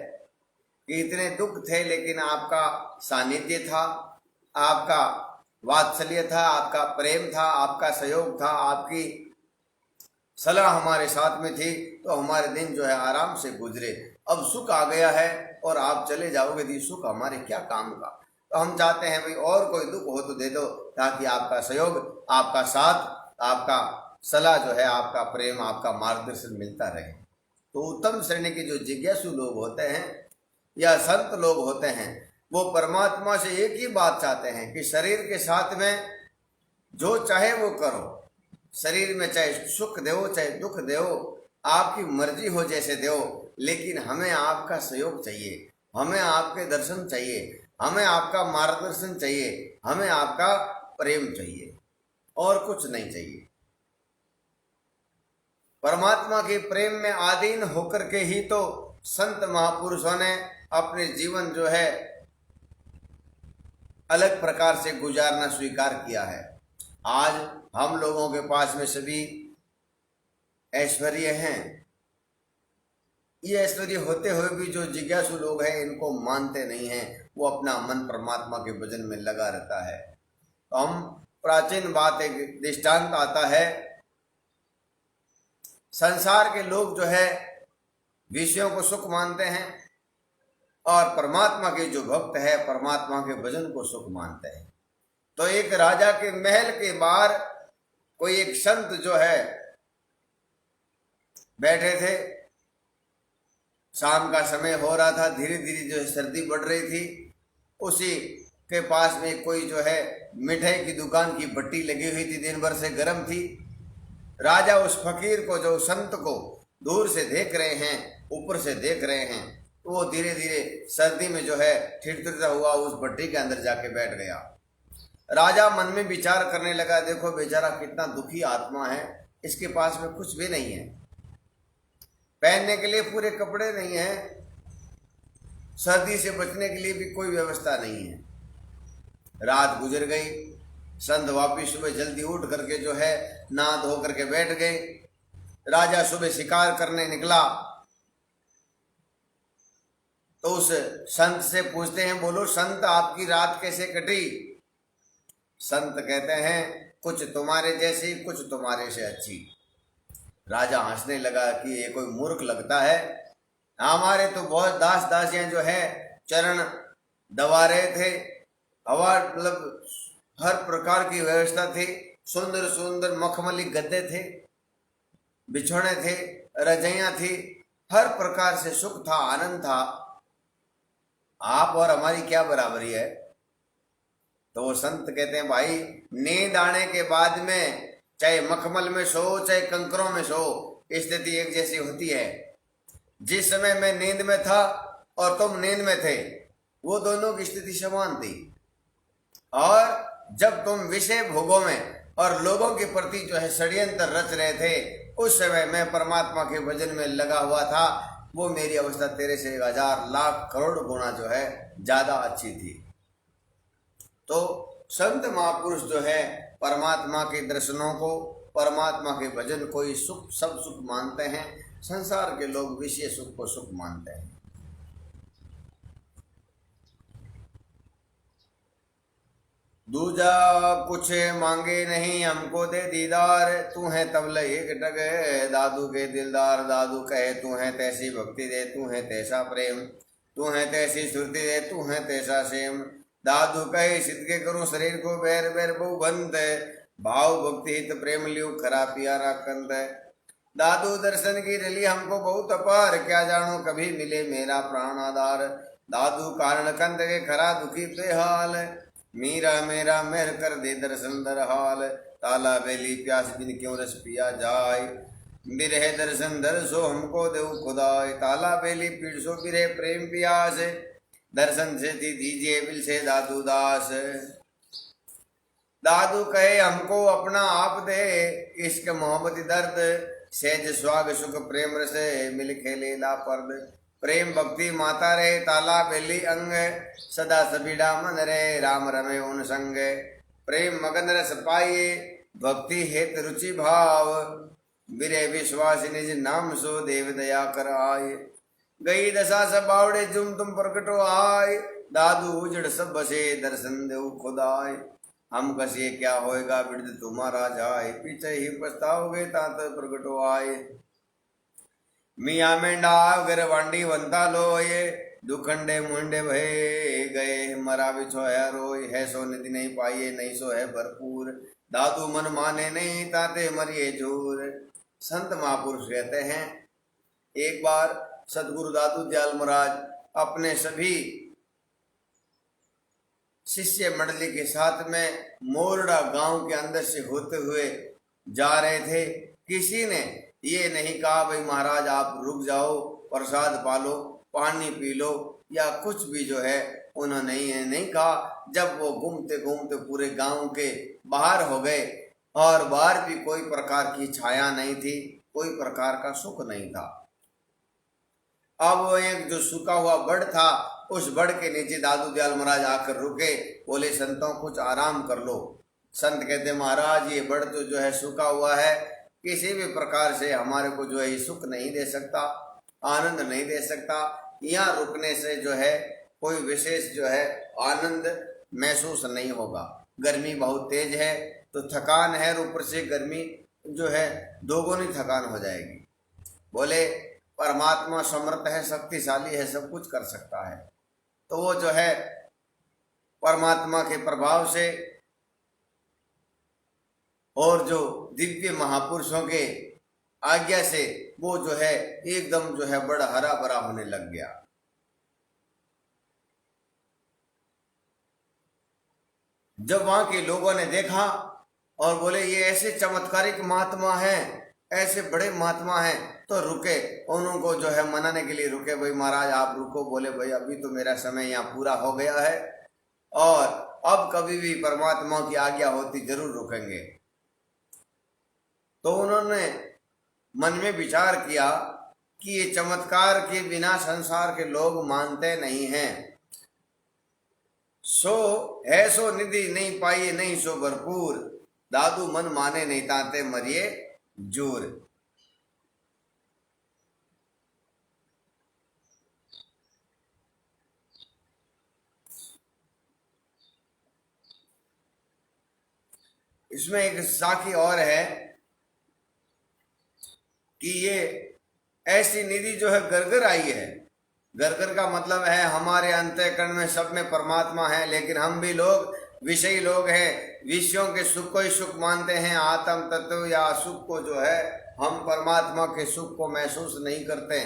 कि इतने दुख थे लेकिन आपका सानिध्य था, आपका वात्सल्य था, आपका प्रेम था, आपका सहयोग था, आपकी सलाह हमारे साथ में थी, तो हमारे दिन जो है आराम से गुजरे। अब सुख आ गया है और आप चले जाओगे तो सुख हमारे क्या काम का। तो हम चाहते हैं भाई और कोई दुख हो तो दे दो, ताकि आपका सहयोग, आपका साथ, आपका सलाह जो है, आपका प्रेम, आपका मार्गदर्शन मिलता रहे। तो उत्तम श्रेणी के जो जिज्ञासु लोग होते हैं या संत लोग होते हैं, वो परमात्मा से एक ही बात चाहते हैं कि शरीर के साथ में जो चाहे वो करो, शरीर में चाहे सुख दो चाहे दुख दो, आपकी मर्जी हो जैसे दो, लेकिन हमें आपका सहयोग चाहिए, हमें आपके दर्शन चाहिए, हमें आपका मार्गदर्शन चाहिए, हमें आपका प्रेम चाहिए, और कुछ नहीं चाहिए। परमात्मा के प्रेम में आधीन होकर के ही तो संत महापुरुषों ने अपने जीवन जो है अलग प्रकार से गुजारना स्वीकार किया है। आज हम लोगों के पास में सभी ऐश्वर्य हैं, ये ऐश्वर्य होते हुए भी जो जिज्ञासु लोग हैं इनको मानते नहीं हैं, वो अपना मन परमात्मा के भजन में लगा रहता है। तो हम प्राचीन बात, एक दृष्टांत आता है, संसार के लोग जो है विषयों को सुख मानते हैं और परमात्मा के जो भक्त है परमात्मा के भजन को सुख मानते हैं। तो एक राजा के महल के बाहर कोई एक संत जो है बैठे थे, शाम का समय हो रहा था, धीरे धीरे जो है सर्दी बढ़ रही थी। उसी के पास में कोई जो है मिठाई की दुकान की भट्टी लगी हुई थी, दिन भर से गर्म थी। राजा उस फकीर को, जो संत को दूर से देख रहे हैं, ऊपर से देख रहे हैं, तो वो धीरे धीरे सर्दी में जो है ठिठुरता हुआ उस भट्टी के अंदर जाके बैठ गया। राजा मन में विचार करने लगा, देखो बेचारा कितना दुखी आत्मा है, इसके पास में कुछ भी नहीं है, पहनने के लिए पूरे कपड़े नहीं है, सर्दी से बचने के लिए भी कोई व्यवस्था नहीं है। रात गुजर गई, संत वापिस सुबह जल्दी उठ करके जो है नहा धो करके बैठ गए। राजा सुबह शिकार करने निकला तो उस संत से पूछते हैं, बोलो संत आपकी रात कैसे कटी? संत कहते हैं, कुछ तुम्हारे जैसी कुछ तुम्हारे से अच्छी। राजा हंसने लगा कि ये कोई मूर्ख लगता है, हमारे तो बहुत दास दासियां जो है चरण दबा रहे थे, हवा मतलब हर प्रकार की व्यवस्था थी, सुंदर सुंदर मखमली गद्दे थे, बिछोने थे, रजाइयां थी, हर प्रकार से सुख था, आनंद था। आप और हमारी क्या बराबरी है? तो वो संत कहते हैं, भाई नींद आने के बाद में चाहे मखमल में सो चाहे कंकरों में सो, स्थिति एक जैसी होती है। जिस समय मैं नींद में था और तुम नींद में थे, वो दोनों की स्थिति समान थी। और जब तुम विषय भोगों में और लोगों के प्रति जो है षड्यंत्र रच रहे थे, उस समय मैं परमात्मा के भजन में लगा हुआ था। वो मेरी अवस्था तेरे से 1000 लाख करोड़ गुना जो है ज्यादा अच्छी थी। तो संत महापुरुष जो है परमात्मा के दर्शनों को, परमात्मा के भजन को ही सुख, सब सुख मानते हैं। संसार के लोग विषय सुख को सुख मानते हैं। दूजा कुछ मांगे नहीं हमको दे दीदार, तू है तबल एक डगे दादू के दिलदार। दादू कहे तू है तैसी भक्ति दे, तू है तैसा प्रेम, तू है तैसी सुरती दे, तू है तैसा सेम। दादू कहे सिद्ध करूं शरीर को बैर बैर बहु बंद, भाव भक्ति हित प्रेम लियो खरा पियारा कंद। दादू दर्शन की रली हमको बहुत अपार, क्या जानो कभी मिले मेरा प्राण आधार। दादू कारण कंद के खरा दुखी बेहाल, मीरा मेरा मेहर कर दे दर्शन दरहाल। ताला बेली प्यास बिन क्यों रस पिया जाय, बिरहे दर्शन दर्शो हमको देव खुदाए, ताला बेली पीड़ सो बिरहे प्रेम पियास, दर्शन से दीजिए बिल से दादू दास। दादू कहे हमको अपना आप दे, इश्क मोहब्बत दर्द, सहज स्वाग सुख प्रेम रस, मिल खेले ला पर्द। प्रेम भक्ति माता रहे ताला बेली अंग, सदा सबीड़ा मन रहे राम रमे उन संग। प्रेम मगन रस पाइए भक्ति हेत रुचि भाव, बिरे विश्वास निज नाम सो देव दया कर आए। गई दशा सब बावड़े जुम तुम प्रकटो आए, दादू उजड़ सब बसे दर्शन देव खुदाए। हम कसे क्या होएगा बिरद तुम्हारा जाए, पीछे ही पछताओगे तात प्रकटो आए। मिया मेंढा गिरवांडी वंता लोए, दुखंडे मुंडे भय गए मरा बिछोया रोय। है सो निधि नहीं पाइए नहीं सो है भरपूर, दादू मन माने नहीं ताते मरिए झूर। संत महापुरुष कहते हैं एक बार सदगुरु दादू दयाल महाराज अपने सभी शिष्य मंडली के साथ में मोरडा गांव के अंदर से होते हुए जा रहे थे। किसी ने ये नहीं कहा भाई महाराज आप रुक जाओ, प्रसाद पालो, पानी पी लो या कुछ भी जो है उन्होंने नहीं कहा। जब वो घूमते घूमते पूरे गांव के बाहर हो गए और बाहर भी कोई प्रकार की छाया नहीं थी, कोई प्रकार का सुख नहीं था। अब वो एक जो सूखा हुआ बड़ था, उस बड़ के नीचे दादू दयाल महाराज आकर रुके, बोले संतों कुछ आराम कर लो। संत कहते महाराज ये बड़ तो जो है सूखा हुआ है, किसी भी प्रकार से हमारे को जो है सुख नहीं दे सकता, आनंद नहीं दे सकता। यहाँ रुकने से जो है कोई विशेष जो है आनंद महसूस नहीं होगा। गर्मी बहुत तेज है तो थकान है, और ऊपर से गर्मी जो है दोगुनी थकान हो जाएगी। बोले परमात्मा समर्थ है, शक्तिशाली है, सब कुछ कर सकता है। तो वो जो है परमात्मा के प्रभाव से और जो दिव्य महापुरुषों के आज्ञा से वो जो है एकदम जो है बड़ा हरा भरा होने लग गया। जब वहां के लोगों ने देखा और बोले ये ऐसे चमत्कारिक महात्मा हैं, ऐसे बड़े महात्मा हैं, तो रुके, उनको जो है मनाने के लिए रुके। भाई महाराज आप रुको। बोले भाई अभी तो मेरा समय यहाँ पूरा हो गया है और अब कभी भी परमात्मा की आज्ञा होती जरूर रुकेंगे। तो उन्होंने मन में विचार किया कि ये चमत्कार के बिना संसार के लोग मानते नहीं हैं। सो है सो निधि नहीं पाइए नहीं सो भरपूर, दादू मन माने नहीं ताते मरिए जूर। इसमें एक साखी और है कि ये ऐसी निधि जो है घर आई है। घर का मतलब है हमारे अंतःकरण में सब में परमात्मा है, लेकिन हम भी लोग विषयी लोग हैं, विषयों के सुख को ही सुख मानते हैं। आत्म तत्व या सुख को जो है हम परमात्मा के सुख को महसूस नहीं करते।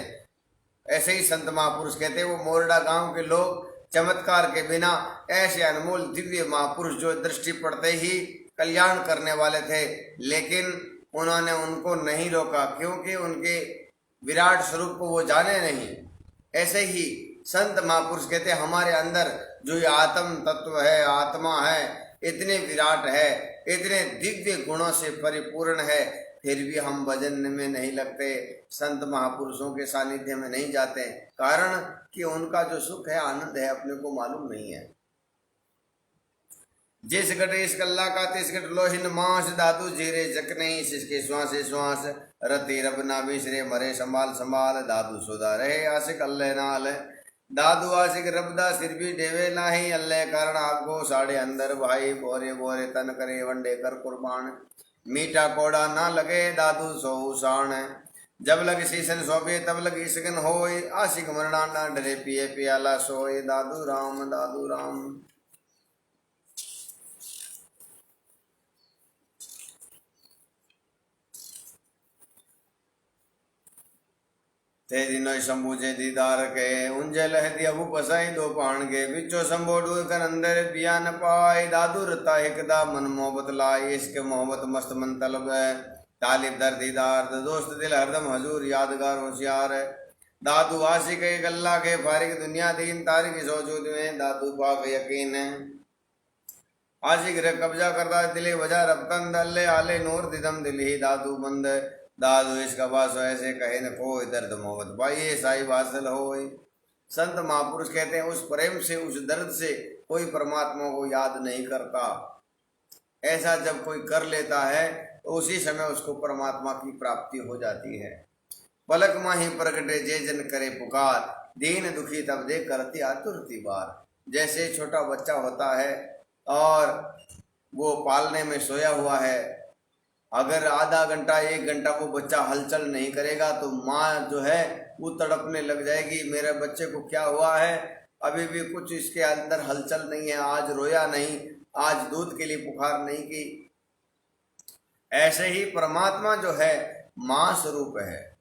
ऐसे ही संत महापुरुष कहते हैं, वो मोरडा गांव के लोग चमत्कार के बिना ऐसे अनमोल दिव्य महापुरुष जो दृष्टि पड़ते ही कल्याण करने वाले थे, लेकिन उन्होंने उनको नहीं रोका क्योंकि उनके विराट स्वरूप को वो जाने नहीं। ऐसे ही संत महापुरुष कहते हैं हमारे अंदर जो ये आत्म तत्व है, आत्मा है, इतने विराट है, इतने दिव्य गुणों से परिपूर्ण है, फिर भी हम भजन में नहीं लगते, संत महापुरुषों के सानिध्य में नहीं जाते। कारण कि उनका जो सुख है, आनंद है, अपने को मालूम नहीं है। जिस गट इस कल्ला का तिस गट लोहिन मांस, दादू जीरे जक नहीं सिसके श्वास श्वास, रति रब ना बिसरे मरे संभाल संभाल, दादू सुधा रहे आशिक अल्लाह नाल। दादू आशिक रबदा सिर भी डेवे नाही, अल्लाह कारण आपको साढ़े अंदर भाई, बोरे बोरे तन करे वंडे कर कुर्बान, मीठा कोड़ा ना लगे दादू सो शान। जब लग सीसन सोबे तब लग इसगन होए, आशिक मरना ना डरे पिए पियाला सोए, दादू राम दादू राम। ते दिनों शंभु जे दीदार के, उंजे लह दिया वो पसाई दो पान के, बिचो शंभो डूर कर अंदर पिया न पाए, दादू रता एकदा मन मोहब्बत लाई, इसके मोहब्बत मस्त मन तलब है, तालिब दर दीदार दोस्त दिल हरदम हजूर यादगार होशियार है। दादू आशिक अल्लाह के फारिग दुनिया दीन तारिक सोचूद में दादू पाक यकीन है। आशिक रे कब्जा करदा दिले वजह रबतन दल्ले आले नूर दिदम दिल ही दादू बंद दादू इसका बास ऐसे कहे न कोई दर्द मोहब्बत पाइए साहिब हासिल हो। संत महापुरुष कहते हैं उस प्रेम से उस दर्द से कोई परमात्मा को याद नहीं करता। ऐसा जब कोई कर लेता है तो उसी समय उसको परमात्मा की प्राप्ति हो जाती है। पलक माही प्रगटे जे जन करे पुकार दीन दुखी तब दे करती आतुरती बार। जैसे छोटा बच्चा होता है और वो पालने में सोया हुआ है, अगर आधा घंटा 1 घंटा वो बच्चा हलचल नहीं करेगा तो माँ जो है वो तड़पने लग जाएगी, मेरे बच्चे को क्या हुआ है, अभी भी कुछ इसके अंदर हलचल नहीं है, आज रोया नहीं, आज दूध के लिए पुकार नहीं की। ऐसे ही परमात्मा जो है माँ स्वरूप है।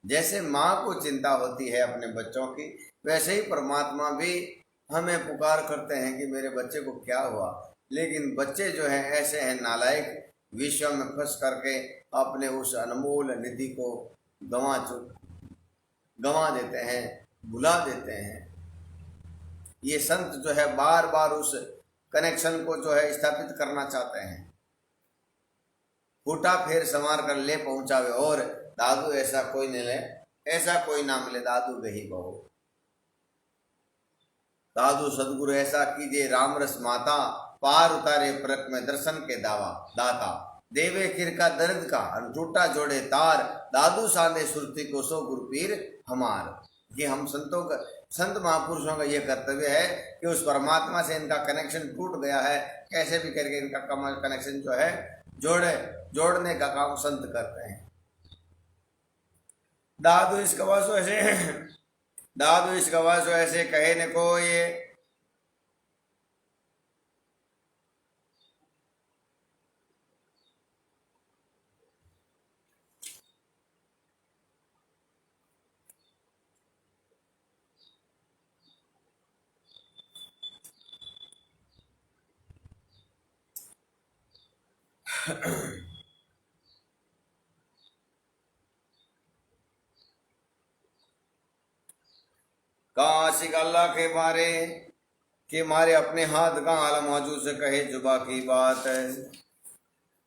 जैसे माँ को चिंता होती है अपने बच्चों की, वैसे ही परमात्मा भी हमें पुकार करते हैं कि मेरे बच्चे को क्या हुआ। लेकिन बच्चे जो हैं ऐसे हैं नालायक, विश्व में फंस करके अपने उस अनमोल निधि को गंवा देते हैं, भुला देते हैं। ये संत जो है बार बार उस कनेक्शन को जो है स्थापित करना चाहते हैं। फूटा फेर संवार कर ले पहुंचावे और दादू ऐसा कोई नहीं ले, ऐसा कोई ना मिले दादू गही बहु। दादू सदगुरु ऐसा कीजिए राम रस माता पार उतारे परक में दर्शन के दावा दाता देवे किर का दर्द का टूटा जोड़े तार दादू साधे सुरती को सो गुरुपीर हमार। ये हम संतों का, संत महापुरुषों का ये कर्तव्य है कि उस परमात्मा से इनका कनेक्शन टूट गया है, कैसे भी करके इनका कनेक्शन जो है जोड़ने का काम संत करते हैं। दादू इस कवासो ऐसे दादू इस कवासो ऐसे कहे न को ये काशिक अल्लाह के मारे अपने हाथ का आलम मौजूद से कहे जुबा की बात है।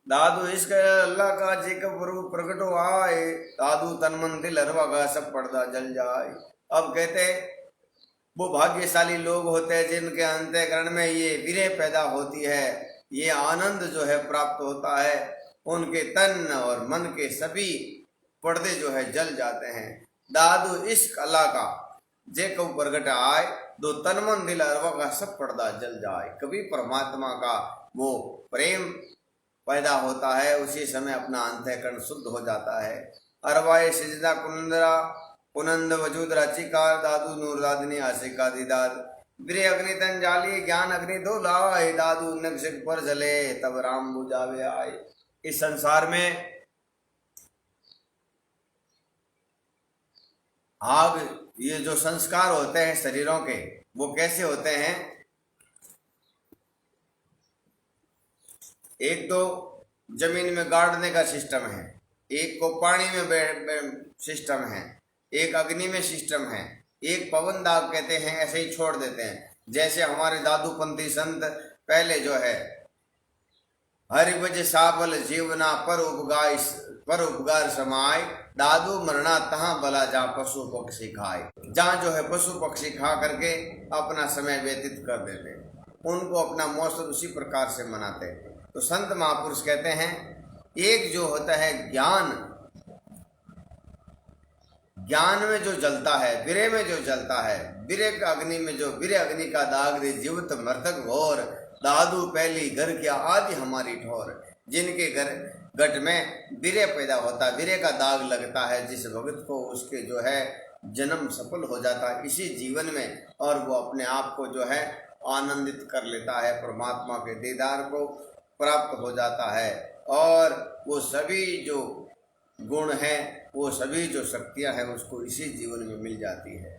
दादू इश्क अल्लाह का जिक प्रकट हो आए दादू तन मन दिल हरवा का सब पर्दा जल जाए। अब कहते वो भाग्यशाली लोग होते हैं जिनके अंतःकरण में ये विरह पैदा होती है, ये आनंद जो है प्राप्त होता है, उनके तन और मन के सभी पर्दे जो है जल जाते हैं। दादू इश्क अल्लाह का जे को प्रगट आए दो तन मन दिल अरवा का सब पर्दा जल जाए। कभी परमात्मा का वो प्रेम पैदा होता है, उसी समय अपना अंतःकरण शुद्ध हो जाता है। अरवाए सिजदा कुंदरा पुनंद वजूद रचिकार दादू नूर दादनी आशिका दीदाद ब्रे अग्नि तन जाली ज्ञान अग्नि दो लाए दादू नक्शक पर जले तब राम बुझावे आए। इस संसार में आग, ये जो संस्कार होते हैं शरीरों के वो कैसे होते हैं? एक तो जमीन में गाड़ने का सिस्टम है, एक को पानी में सिस्टम है, एक अग्नि में सिस्टम है, एक पवन दाग कहते हैं, ऐसे ही छोड़ देते हैं। जैसे हमारे दादूपंथी संत पहले जो है हरिभज साबल जीवना पर उपगार समाय दादू मरना तहाँ बला जा पशु पक्षी खाए। जहाँ जो है पशु पक्षी खा करके अपना समय व्यतीत कर देते, उनको अपना मौसम उसी प्रकार से मनाते। तो संत महापुरुष कहते हैं एक जो होता है ज्ञान में जो जलता है, विरह में जो जलता है, विरह का अग्नि में जो विरह अग्नि का दाग दे जीवित मृतक घोर दादू पहली घर क्या आदि हमारी ठोर। जिनके घर गट में विरह पैदा होता है, विरह का दाग लगता है, जिस भगत को उसके जो है जन्म सफल हो जाता है इसी जीवन में, और वो अपने आप को जो है आनंदित कर लेता है, परमात्मा के दीदार को प्राप्त हो जाता है, और वो सभी जो गुण हैं, वो सभी जो शक्तियां हैं उसको इसी जीवन में मिल जाती है।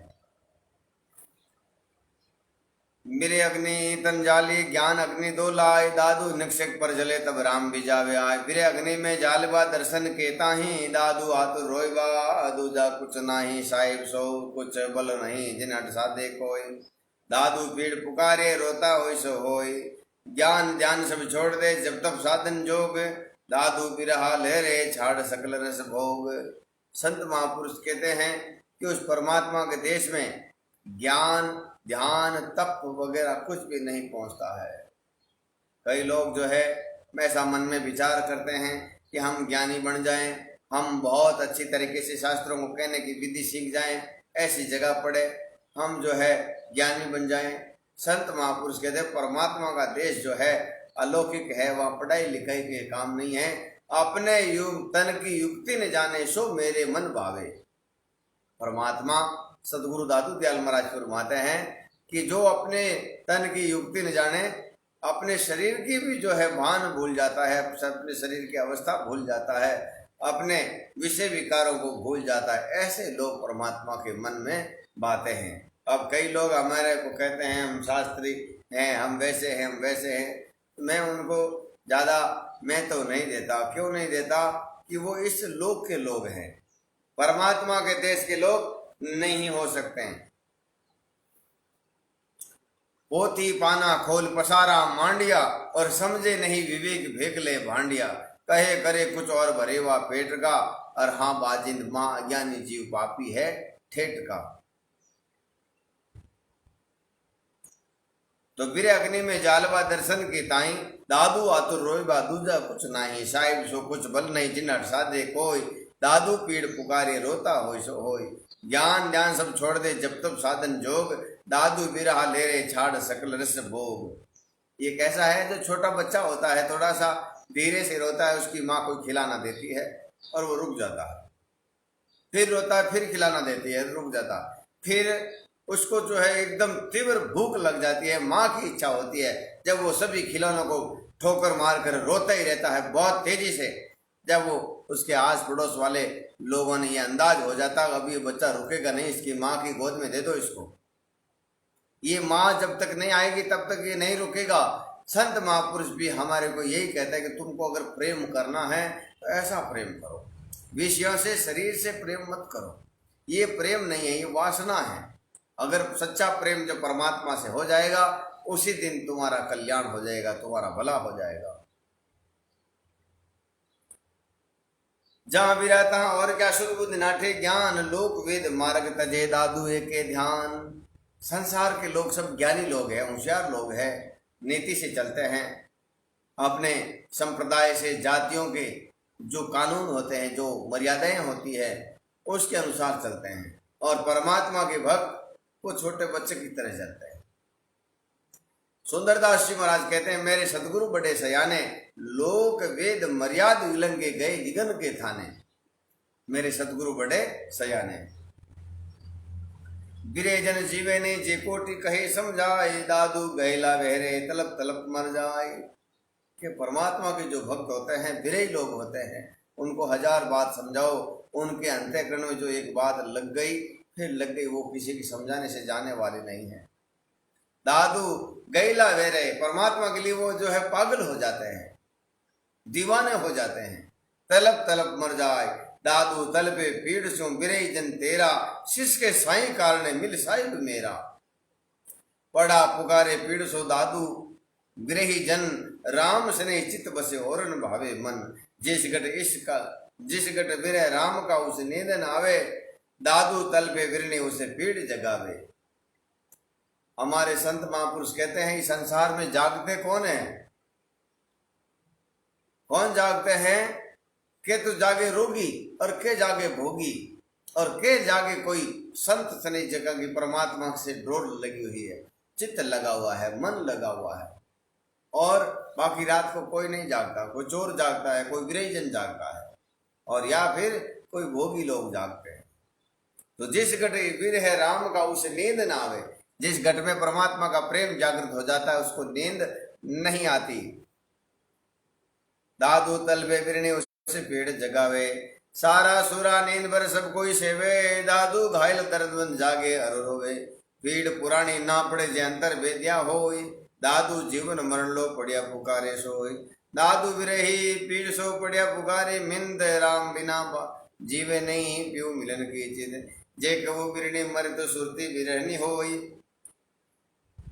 मेरे अग्नि तन जाली ज्ञान अग्नि दो लाए, दादू निक्षक पर जले तब राम भी जावे आए। मेरे अग्नि में जालबा दर्शन के ताही, दादू आतुर रोयबा दूजा कुछ नाही, साहिब सो कुछ बल नहीं जिन हट साधे कोई। दादू पीड़ पुकारे रोता होय सो होय, ज्ञान ध्यान सब छोड़ दे जब तब साधन जोग। दादू बिरहा लहरे छाड़ सकल रस भोग। संत महापुरुष कहते हैं कि उस परमात्मा के देश में ज्ञान ध्यान तप वगैरह कुछ भी नहीं पहुंचता है। कई लोग जो है ऐसा मन में विचार करते हैं कि हम ज्ञानी बन जाएं, हम बहुत अच्छी तरीके से शास्त्रों को कहने की विधि सीख जाएं, ऐसी जगह पड़े हम जो है ज्ञानी बन जाएं। संत महापुरुष कहते हैं परमात्मा का देश जो है अलौकिक है, वह पढ़ाई लिखाई के काम नहीं है। अपने तन की युक्ति न जाने सो मेरे मन भावे। परमात्मा सदगुरु दादू दयाल महाराज फरमाते हैं कि जो अपने तन की युक्ति न जाने, अपने शरीर की भी जो है भान भूल जाता है, अपने शरीर की अवस्था भूल जाता है, अपने विषय विकारों को भूल जाता है, ऐसे लोग परमात्मा के मन में बातें हैं। अब कई लोग हमारे को कहते हैं हम शास्त्री हैं, हम वैसे हैं, हम वैसे हैं। मैं उनको ज़्यादा मैं तो नहीं देता। क्यों नहीं देता? कि वो इस लोक के लोग हैं, परमात्मा के देश के लोग नहीं हो सकते हैं। पोथी पाना खोल पसारा मांडिया, और समझे नहीं विवेक भेक ले भांडिया। कहे करे कुछ और भरेवा पेट का, और हाँ बाजिंद माँ अज्ञानी जीव पापी है ठेठ का। तो बिरे अग्नि में जालवा दर्शन के ताई, दादू आतुर रोयबा दूजा कुछ नाही, साहिब सो कुछ बल नहीं जिन हट साधे कोई। दादू पीड़ पुकारे रोता होय सो होय, ज्ञान ध्यान सब छोड़ दे जब तब साधन जोग। दादू बिरहा ले रे छाड़ सकल रस भोग। ये कैसा है? जो छोटा बच्चा होता है थोड़ा सा धीरे से रोता है, उसकी माँ कोई खिलाना देती है और वो रुक जाता है, फिर रोता है, फिर खिलाना देती है, रुक जाता है, फिर उसको जो है एकदम तीव्र भूख लग जाती है, माँ की इच्छा होती है, जब वो सभी खिलौनों को ठोकर मार कर रोता ही रहता है बहुत तेजी से। जब वो उसके आस पड़ोस वाले लोगों ने ये अंदाज हो जाता है अभी ये बच्चा रुकेगा नहीं, इसकी माँ की गोद में दे दो इसको, ये माँ जब तक नहीं आएगी तब तक ये नहीं रुकेगा। संत महापुरुष भी हमारे को यही कहता है कि तुमको अगर प्रेम करना है तो ऐसा प्रेम करो, विषयों से शरीर से प्रेम मत करो। ये प्रेम नहीं है, ये वासना है। अगर सच्चा प्रेम जो परमात्मा से हो जाएगा उसी दिन तुम्हारा कल्याण हो जाएगा, तुम्हारा भला हो जाएगा। जहां भी रहता है और क्या शुद्ध बुद्धि नाठे ज्ञान, लोक वेद मार्ग तजे दादू के ध्यान। संसार के लोग सब ज्ञानी लोग हैं, होशियार लोग हैं, नीति से चलते हैं, अपने संप्रदाय से जातियों के जो कानून होते हैं, जो मर्यादाएं होती है उसके अनुसार चलते हैं, और परमात्मा के भक्त वो छोटे बच्चे की तरह चलते हैं। सुंदरदास जी महाराज कहते हैं मेरे सदगुरु बड़े सयाने, लोक वेद मर्याद उल्लंघे गए दिगन के थाने। मेरे सदगुरु बड़े सयाने, बिरे जन जीवे ने जे कोटि कहे समझाए, दादू गैला बहरे तलप तलप मर जाए। कि परमात्मा के जो भक्त होते हैं बिरे लोग होते हैं, उनको हजार बात समझाओ, उनके अंतःकरण में जो एक बात लग गई फिर लग गई, वो किसी की समझाने से जाने वाली नहीं है। दादू गैला वेरे, परमात्मा के लिए वो जो है पागल हो जाते हैं, दीवाने हो जाते हैं। तलब तलब मर जाए, दादू तलबे पीड़ सो बिरे जन तेरा, शिष के साई कारण मिल साहिब मेरा। पड़ा पुकारे पीड़ सो दादू बिरही जन, राम सने चित बसे औरन भावे मन। जिस गट इसका जिस गट बिरह राम का उस नींदन आवे, दादू तलबे बिरने उसे पीड़ जगावे। हमारे संत महापुरुष कहते हैं इस संसार में जागते कौन है? कौन जागते हैं? के तो जागे रोगी और के जागे भोगी, और के जागे कोई संत सने जगह की परमात्मा से डोर लगी हुई है, चित्त लगा हुआ है, मन लगा हुआ है। और बाकी रात को कोई नहीं जागता, कोई चोर जागता है, कोई विरहीजन जागता है, और या फिर कोई भोगी लोग जागते हैं। तो जिस घट वीर है राम का उसे नींद ना आवे, जिस घट में परमात्मा का प्रेम जागृत हो जाता है उसको नींद नहीं आती। दादू तलबे बिरने उसे पेड़ जगावे, सारा सुरा नींद भर सब कोई सेवे, दादू घायल दर्द बन जागे अर रोवे। पीड़ पुरानी ना पड़े जे अंतर वेद्या होई, दादू जीवन मरण लो पड़िया पुकारे सोई। दादू विरही पीड़ सो पड़िया पुकारे, मिंद राम बिना जीवे नहीं प्यू मिलन की चित। जे कबू बिरणी मर तो सुरती बिरहनी होई,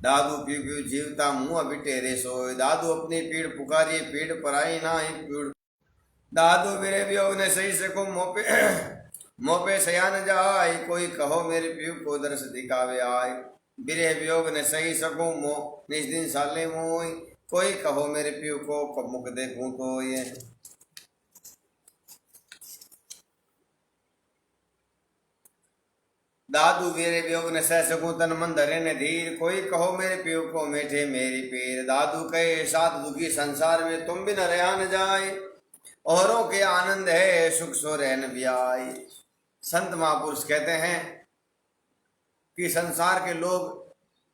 दादू पीऊ पीऊ जीवता मुँह बिटेरे सोई। दादू अपनी पीड़ पुकारिए पीड़ पराई ना ही पीड़, दादू मेरे वियोग ने सही सको मोपे मोपे सयान जाय, कोई कहो मेरे पीऊ को दर्श दिखावे आय। बिरह वियोग ने सही सकूं मो निज दिन साले मोई, कोई कहो मेरे पीऊ को कब मुख देखूं तो ये। दादू मेरे वियोग ने सह सकूं तन मन धरे ने धीर, कोई कहो मेरे पीऊ को मेठे मेरी पीर। दादू कहे साथ दुखी संसार में तुम भी न रहा न जाए, औरों के आनंद है सुख सो रहन ब्याई। संत महापुरुष कहते हैं कि संसार के लोग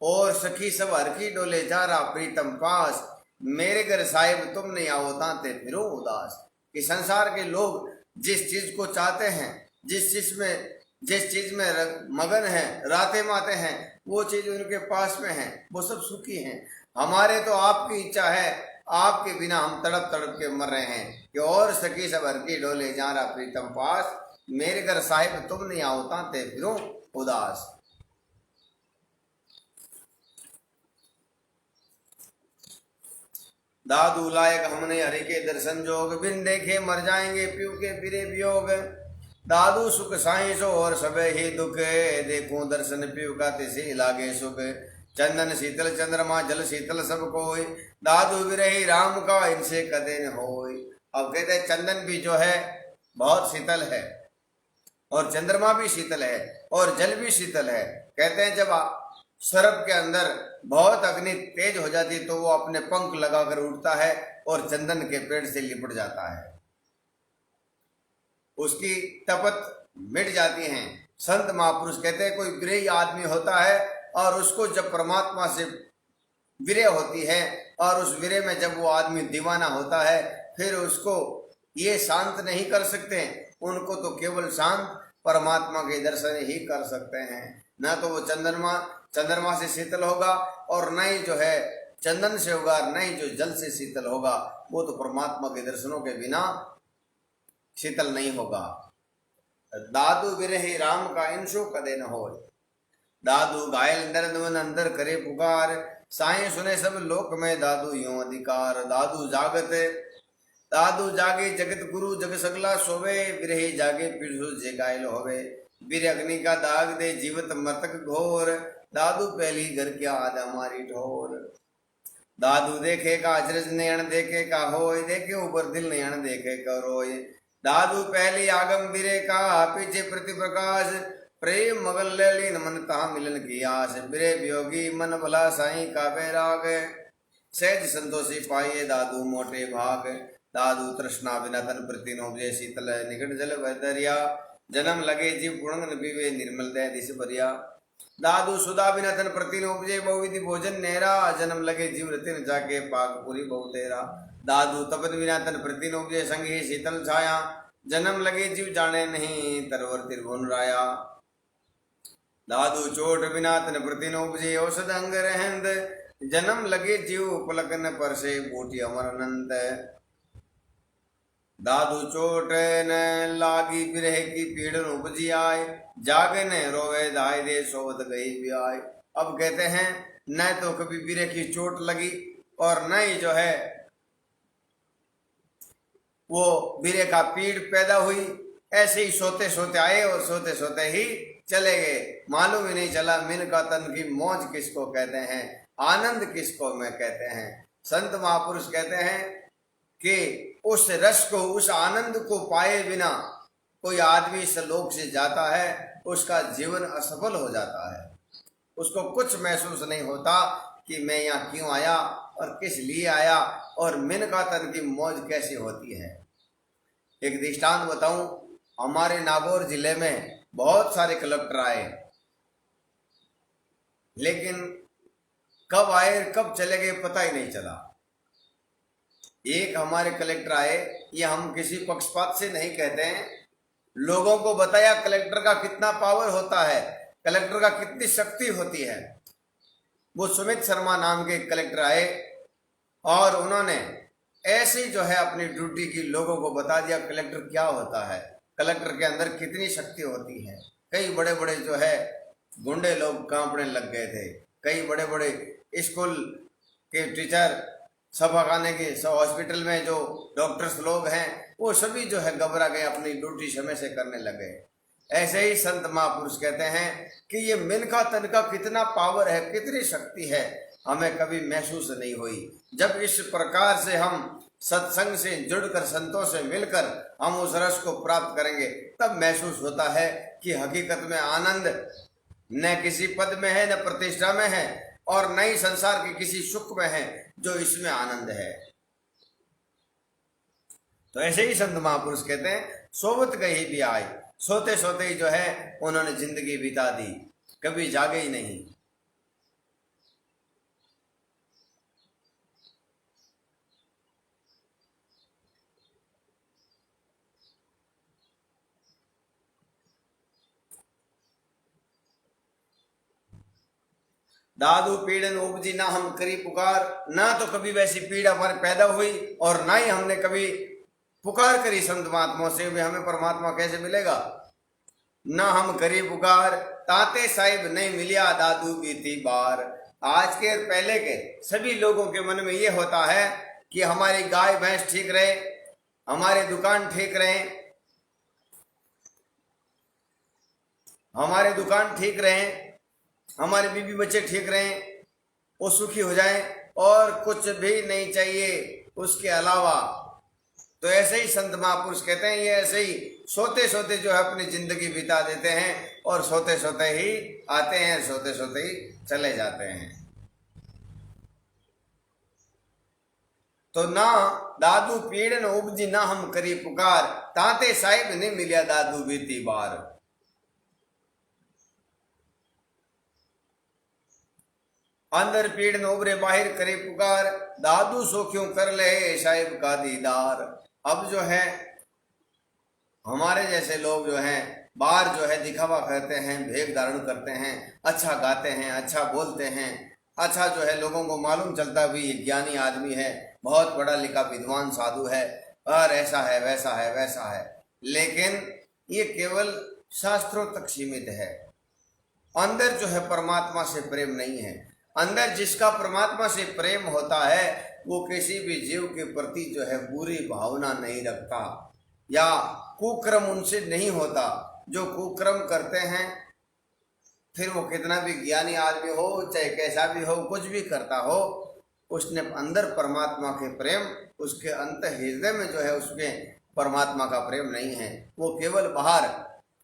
और सखी सब हर की डोले जा रहा प्रीतम पास, मेरे घर साहिब तुम नहीं आओ ताते फिरो उदास। कि संसार के लोग जिस चीज को चाहते हैं, जिस चीज में मगन है, राते माते हैं, वो चीज उनके पास में है, वो सब सुखी हैं। हमारे तो आपकी इच्छा है, आपके बिना हम तड़प तड़प के मर रहे हैं कि और सखी सब हर की डोले जा रहा प्रीतम पास, मेरे घर साहिब तुम नहीं आओ ताते फिरो उदास। दादू लायक हमने हरि के दर्शन जोग, बिन देखे मर जाएंगे पीऊ के फिरे वियोग। दादू सुख साई सो और सबे ही दुख, देखूं दर्शन पीऊ का तिसे लागे सुख। चंदन शीतल चंद्रमा जल शीतल सब कोई, दादू विरही राम का इनसे कदे न होई। अब कहते हैं चंदन भी जो है बहुत शीतल है, और चंद्रमा भी शीतल है, और जल भी शीतल है। कहते हैं जब सर्प के अंदर बहुत अग्नि तेज हो जाती तो वो अपने पंख लगाकर उड़ता है और चंदन के पेड़ से लिपट जाता है, उसकी तपत मिट जाती हैं। संत महापुरुष कहते हैं कोई विरही आदमी होता है और उसको जब परमात्मा से विरह होती है, और उस विरह में जब वो आदमी दीवाना होता है, फिर उसको ये शांत नहीं कर सकते, उनको तो केवल शांत परमात्मा के दर्शन ही कर सकते हैं। न तो वो चंद्रमा से शीतल होगा, और न ही जो है चंदन से होगा, न ही जो जल से शीतल होगा, वो तो परमात्मा के दर्शनों के बिना शीतल नहीं होगा। दादू विरही राम का इंशु कदे न हो, दादू घायल दर्द अंदर करे पुकार, साई सुने सब लोक में दादू यूं अधिकार। दादू जागे जगत गुरु जग सगला सोवे, विरही जागे पिरसु जे घायल होवे। वीर अग्नि का दाग दे जीवत मृतक घोर, दादू पहली घर क्या आद हमारी ठोर। दादू देखे का अचरज नयन देखे का होय, देखे ऊपर दिल नयन देखे का रोय। दादू पहली आगम बिरे का पीछे प्रति प्रकाश, प्रेम मगल लीन मन तहा मिलन की आस। बिरे वियोगी मन भला साई का बैराग, सहज संतोषी पाइये दादू मोटे भाग। दादू तृष्णा बिना तन प्रति नोबजे शीतल निकट जल दरिया, जन्म लगे जीव गुणन पीवे निर्मल दय दिश भरिया। दादू सुधा बिना तन प्रति उपजे बहुविधि भोजन नेरा, जन्म लगे जीव रतिन जाके पाग पूरी बहु तेरा। दादू तपत बिना तन प्रति उपजे संगी शीतल छाया, जन्म लगे जीव जाने नहीं तरवर त्रिभुवन राया। दादू चोट बिना तन प्रति उपजे औषध अंग रहंद, जन्म लगे जीव पलकन पर से बूटी अमर अनंत। दादू चोट न लागी बिरह की पीड़ उपजी आय, जागन रोवे दाय दे सोवत गई भी आय। अब कहते हैं न तो कभी बिरह की चोट लगी, और न ही जो है वो बिरह का पीड़ पैदा हुई, ऐसे ही सोते सोते आए और सोते सोते ही चले गए। मालूम ही नहीं चला मिन का तन की मौज किसको कहते हैं, आनंद किसको में कहते हैं। संत महापुरुष कहते हैं कि उस रस को, उस आनंद को पाए बिना कोई आदमी इस लोक से जाता है, उसका जीवन असफल हो जाता है। उसको कुछ महसूस नहीं होता कि मैं यहाँ क्यों आया और किस लिए आया, और मिन का तन की मौज कैसी होती है। एक दृष्टांत बताऊं, हमारे नागौर जिले में बहुत सारे कलेक्टर आए, लेकिन कब आए कब चले गए पता ही नहीं चला। एक हमारे कलेक्टर आए, ये हम किसी पक्षपात से नहीं कहते हैं, लोगों को बताया कलेक्टर का कितना पावर होता है। कलेक्टर का कितनी शक्ति होती है। वो सुमित शर्मा नाम के कलेक्टर आए और उन्होंने ऐसे जो है अपनी ड्यूटी की लोगों को बता दिया कलेक्टर क्या होता है, कलेक्टर के अंदर कितनी शक्ति होती है। कई बड़े बड़े जो है गुंडे लोग कांपने लग गए थे, कई बड़े बड़े स्कूल के टीचर, सफाखाने के हॉस्पिटल में जो डॉक्टर्स लोग हैं वो सभी जो है घबरा गए, अपनी ड्यूटी समय से करने लगे। ऐसे ही संत महापुरुष कहते हैं कि ये मिनका तनका कितना पावर है, कितनी शक्ति है, हमें कभी महसूस नहीं हुई। जब इस प्रकार से हम सत्संग से जुड़कर संतों से मिलकर हम उस रस को प्राप्त करेंगे तब महसूस होता है कि हकीकत में आनंद न किसी पद में है, न प्रतिष्ठा में है, और न ही संसार के किसी सुख में है, जो इसमें आनंद है। तो ऐसे ही संत महापुरुष कहते हैं सोवत गई भी आए, सोते सोते ही जो है उन्होंने जिंदगी बिता दी, कभी जागे ही नहीं। दादू पीड़न उपजी ना हम करी पुकार, ना तो कभी वैसी पीड़ा हमारे पैदा हुई और ना ही हमने कभी पुकार करी संत महात्माओं से भी हमें परमात्मा कैसे मिलेगा। ना हम करी पुकार ताते साहिब नहीं मिलिया दादू बीती बार। आज के पहले के सभी लोगों के मन में ये होता है कि हमारी गाय भैंस ठीक रहे, हमारी दुकान ठीक रहे, हमारे दुकान ठीक रहे, हमारे बीवी बच्चे ठीक रहें, वो सुखी हो जाएं और कुछ भी नहीं चाहिए उसके अलावा। तो ऐसे ही संत महापुरुष कहते हैं ये ऐसे ही सोते सोते जो है अपनी जिंदगी बिता देते हैं और सोते सोते ही आते हैं, सोते सोते ही चले जाते हैं। तो ना दादू पीड़न उपजी ना हम करी पुकार, ताते साहिब नहीं मिलिया दादू बीती बार। अंदर पीड़ न उभरे बाहर करे पुकार, दादू सो क्यों कर ले साहिब का दीदार। अब जो है हमारे जैसे लोग जो हैं बाहर जो है दिखावा करते हैं, भेद धारण करते हैं, अच्छा गाते हैं, अच्छा बोलते हैं, अच्छा जो है लोगों को मालूम चलता भी ये ज्ञानी आदमी है, बहुत पढ़ा लिखा विद्वान साधु है और ऐसा है वैसा है वैसा है, लेकिन ये केवल शास्त्रों तक सीमित है। अंदर जो है परमात्मा से प्रेम नहीं है। अंदर जिसका परमात्मा से प्रेम होता है वो किसी भी जीव के प्रति जो है बुरी भावना नहीं रखता या कुक्रम उनसे नहीं होता। जो कुक्रम करते हैं फिर वो कितना भी ज्ञानी आदमी हो, चाहे कैसा भी हो, कुछ भी करता हो, उसने अंदर परमात्मा के प्रेम, उसके अंत हृदय में जो है उसके परमात्मा का प्रेम नहीं है। वो केवल बाहर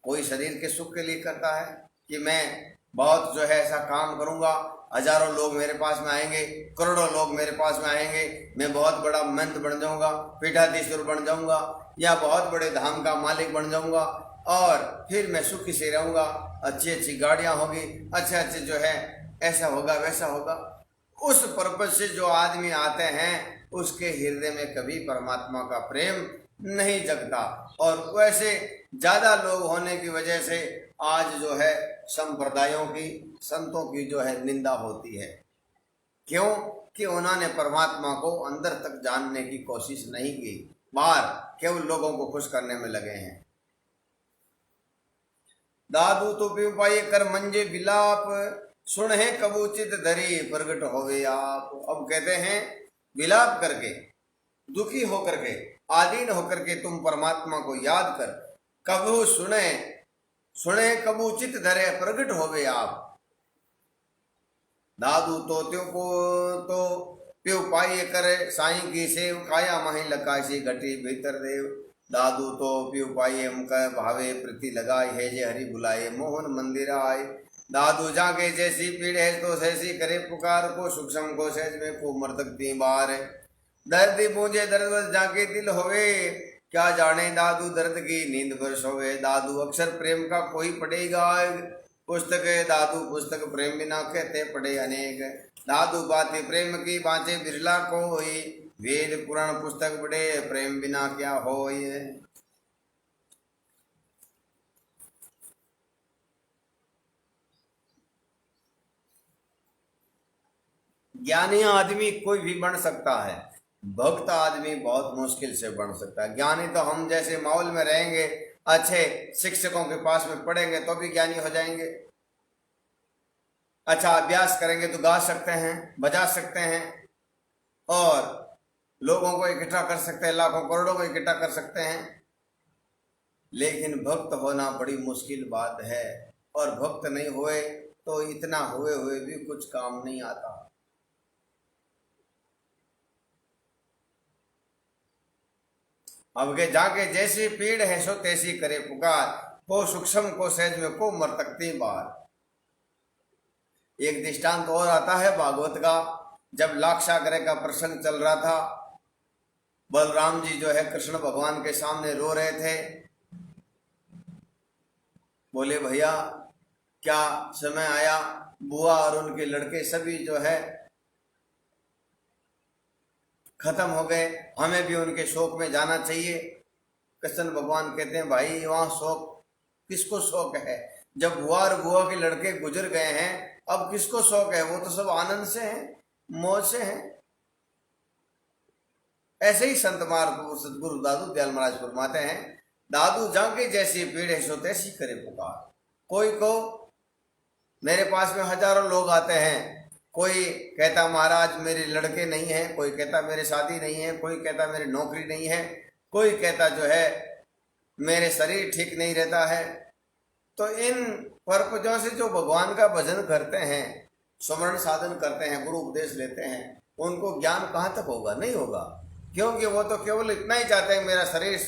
कोई शरीर के सुख के लिए करता है कि मैं बहुत जो है ऐसा काम करूंगा, हजारों लोग मेरे पास में आएंगे, करोड़ों लोग मेरे पास में आएंगे, मैं बहुत बड़ा महंत बन जाऊंगा, पीठाधीश्वर बन जाऊंगा या बहुत बड़े धाम का मालिक बन जाऊंगा और फिर मैं सुखी से रहूंगा, अच्छी अच्छी गाड़ियां होगी, अच्छे अच्छे जो है ऐसा होगा वैसा होगा। उस पर्पज से जो आदमी आते हैं उसके हृदय में कभी परमात्मा का प्रेम नहीं जगता और वैसे ज्यादा लोग होने की वजह से आज जो है संप्रदायों की, संतों की जो है निंदा होती है। क्यों? कि उन्होंने परमात्मा को अंदर तक जानने की कोशिश नहीं की, बाहर केवल लोगों को खुश करने में लगे हैं। दादू तो पीऊ पाए कर मंजे विलाप, सुन है कबूचित धरी प्रगट होवे आप। अब कहते हैं विलाप करके, दुखी होकर के, आधीन होकर के तुम परमात्मा को याद कर, कबू सुने सुने कबू चित धरे प्रगट होवे आप। दादू तो त्यो को तो प्यो पाइए करे साईं की सेव, काया माही लकाशी घटी भीतर देव। दादू तो प्यो पाइए मुका भावे प्रति लगाए, है जे हरि बुलाए मोहन मंदिर आए। दादू जागे जैसी पीड़ है तो सैसी करे पुकार को, सूक्ष्म को सहज में को मर्तक ती बार। दर्द पूंजे दर्द जाके दिल होवे, क्या जाने दादू दर्द की नींद पर सोवे। दादू अक्षर प्रेम का कोई पढ़ेगा, पुस्तक दादू पुस्तक प्रेम बिना कहते पढ़े अनेक। दादू बातें प्रेम की बाँचे बिरला कोई, वेद पुराण पुस्तक पढ़े प्रेम बिना क्या होय। ज्ञानी आदमी कोई भी बन सकता है, भक्त आदमी बहुत मुश्किल से बन सकता है। ज्ञानी तो हम जैसे माहौल में रहेंगे, अच्छे शिक्षकों के पास में पढ़ेंगे तो भी ज्ञानी हो जाएंगे, अच्छा अभ्यास करेंगे तो गा सकते हैं, बजा सकते हैं, और लोगों को इकट्ठा कर सकते हैं, लाखों करोड़ों को इकट्ठा कर सकते हैं। लेकिन भक्त होना बड़ी मुश्किल बात है, और भक्त नहीं हुए तो इतना हुए हुए भी कुछ काम नहीं आता। अब के जाके जैसी पीड़ है सो तैसी करे पुकार, को सूक्ष्म को सहज में को मरतकती बार। एक दृष्टांत और आता है भागवत का, जब लाक्षागृह का प्रसंग चल रहा था, बलराम जी जो है कृष्ण भगवान के सामने रो रहे थे, बोले भैया क्या समय आया, बुआ और उनके लड़के सभी जो है खत्म हो गए, हमें भी उनके शोक में जाना चाहिए। कृष्ण भगवान कहते हैं भाई वहां शोक किसको शोक है, जब बुआ और बुआ के लड़के गुजर गए हैं अब किसको शोक है, वो तो सब आनंद से हैं, मौज से हैं। ऐसे ही संत मार्ग सदगुरु दादू दयाल महाराज फरमाते हैं, दादू जाके जैसी पीड़ है सो तैसी करे पुकार। कोई को मेरे पास में हजारों लोग आते हैं, कोई कहता महाराज मेरे लड़के नहीं है, कोई कहता मेरे शादी नहीं है, कोई कहता मेरी नौकरी नहीं है, कोई कहता जो है मेरे शरीर ठीक नहीं रहता है। तो इन पर्पजों से जो भगवान का भजन करते हैं, सुमरण साधन करते हैं, गुरु उपदेश लेते हैं, उनको ज्ञान कहाँ तक होगा, नहीं होगा, क्योंकि वो तो केवल इतना ही चाहते हैं मेरा शरीर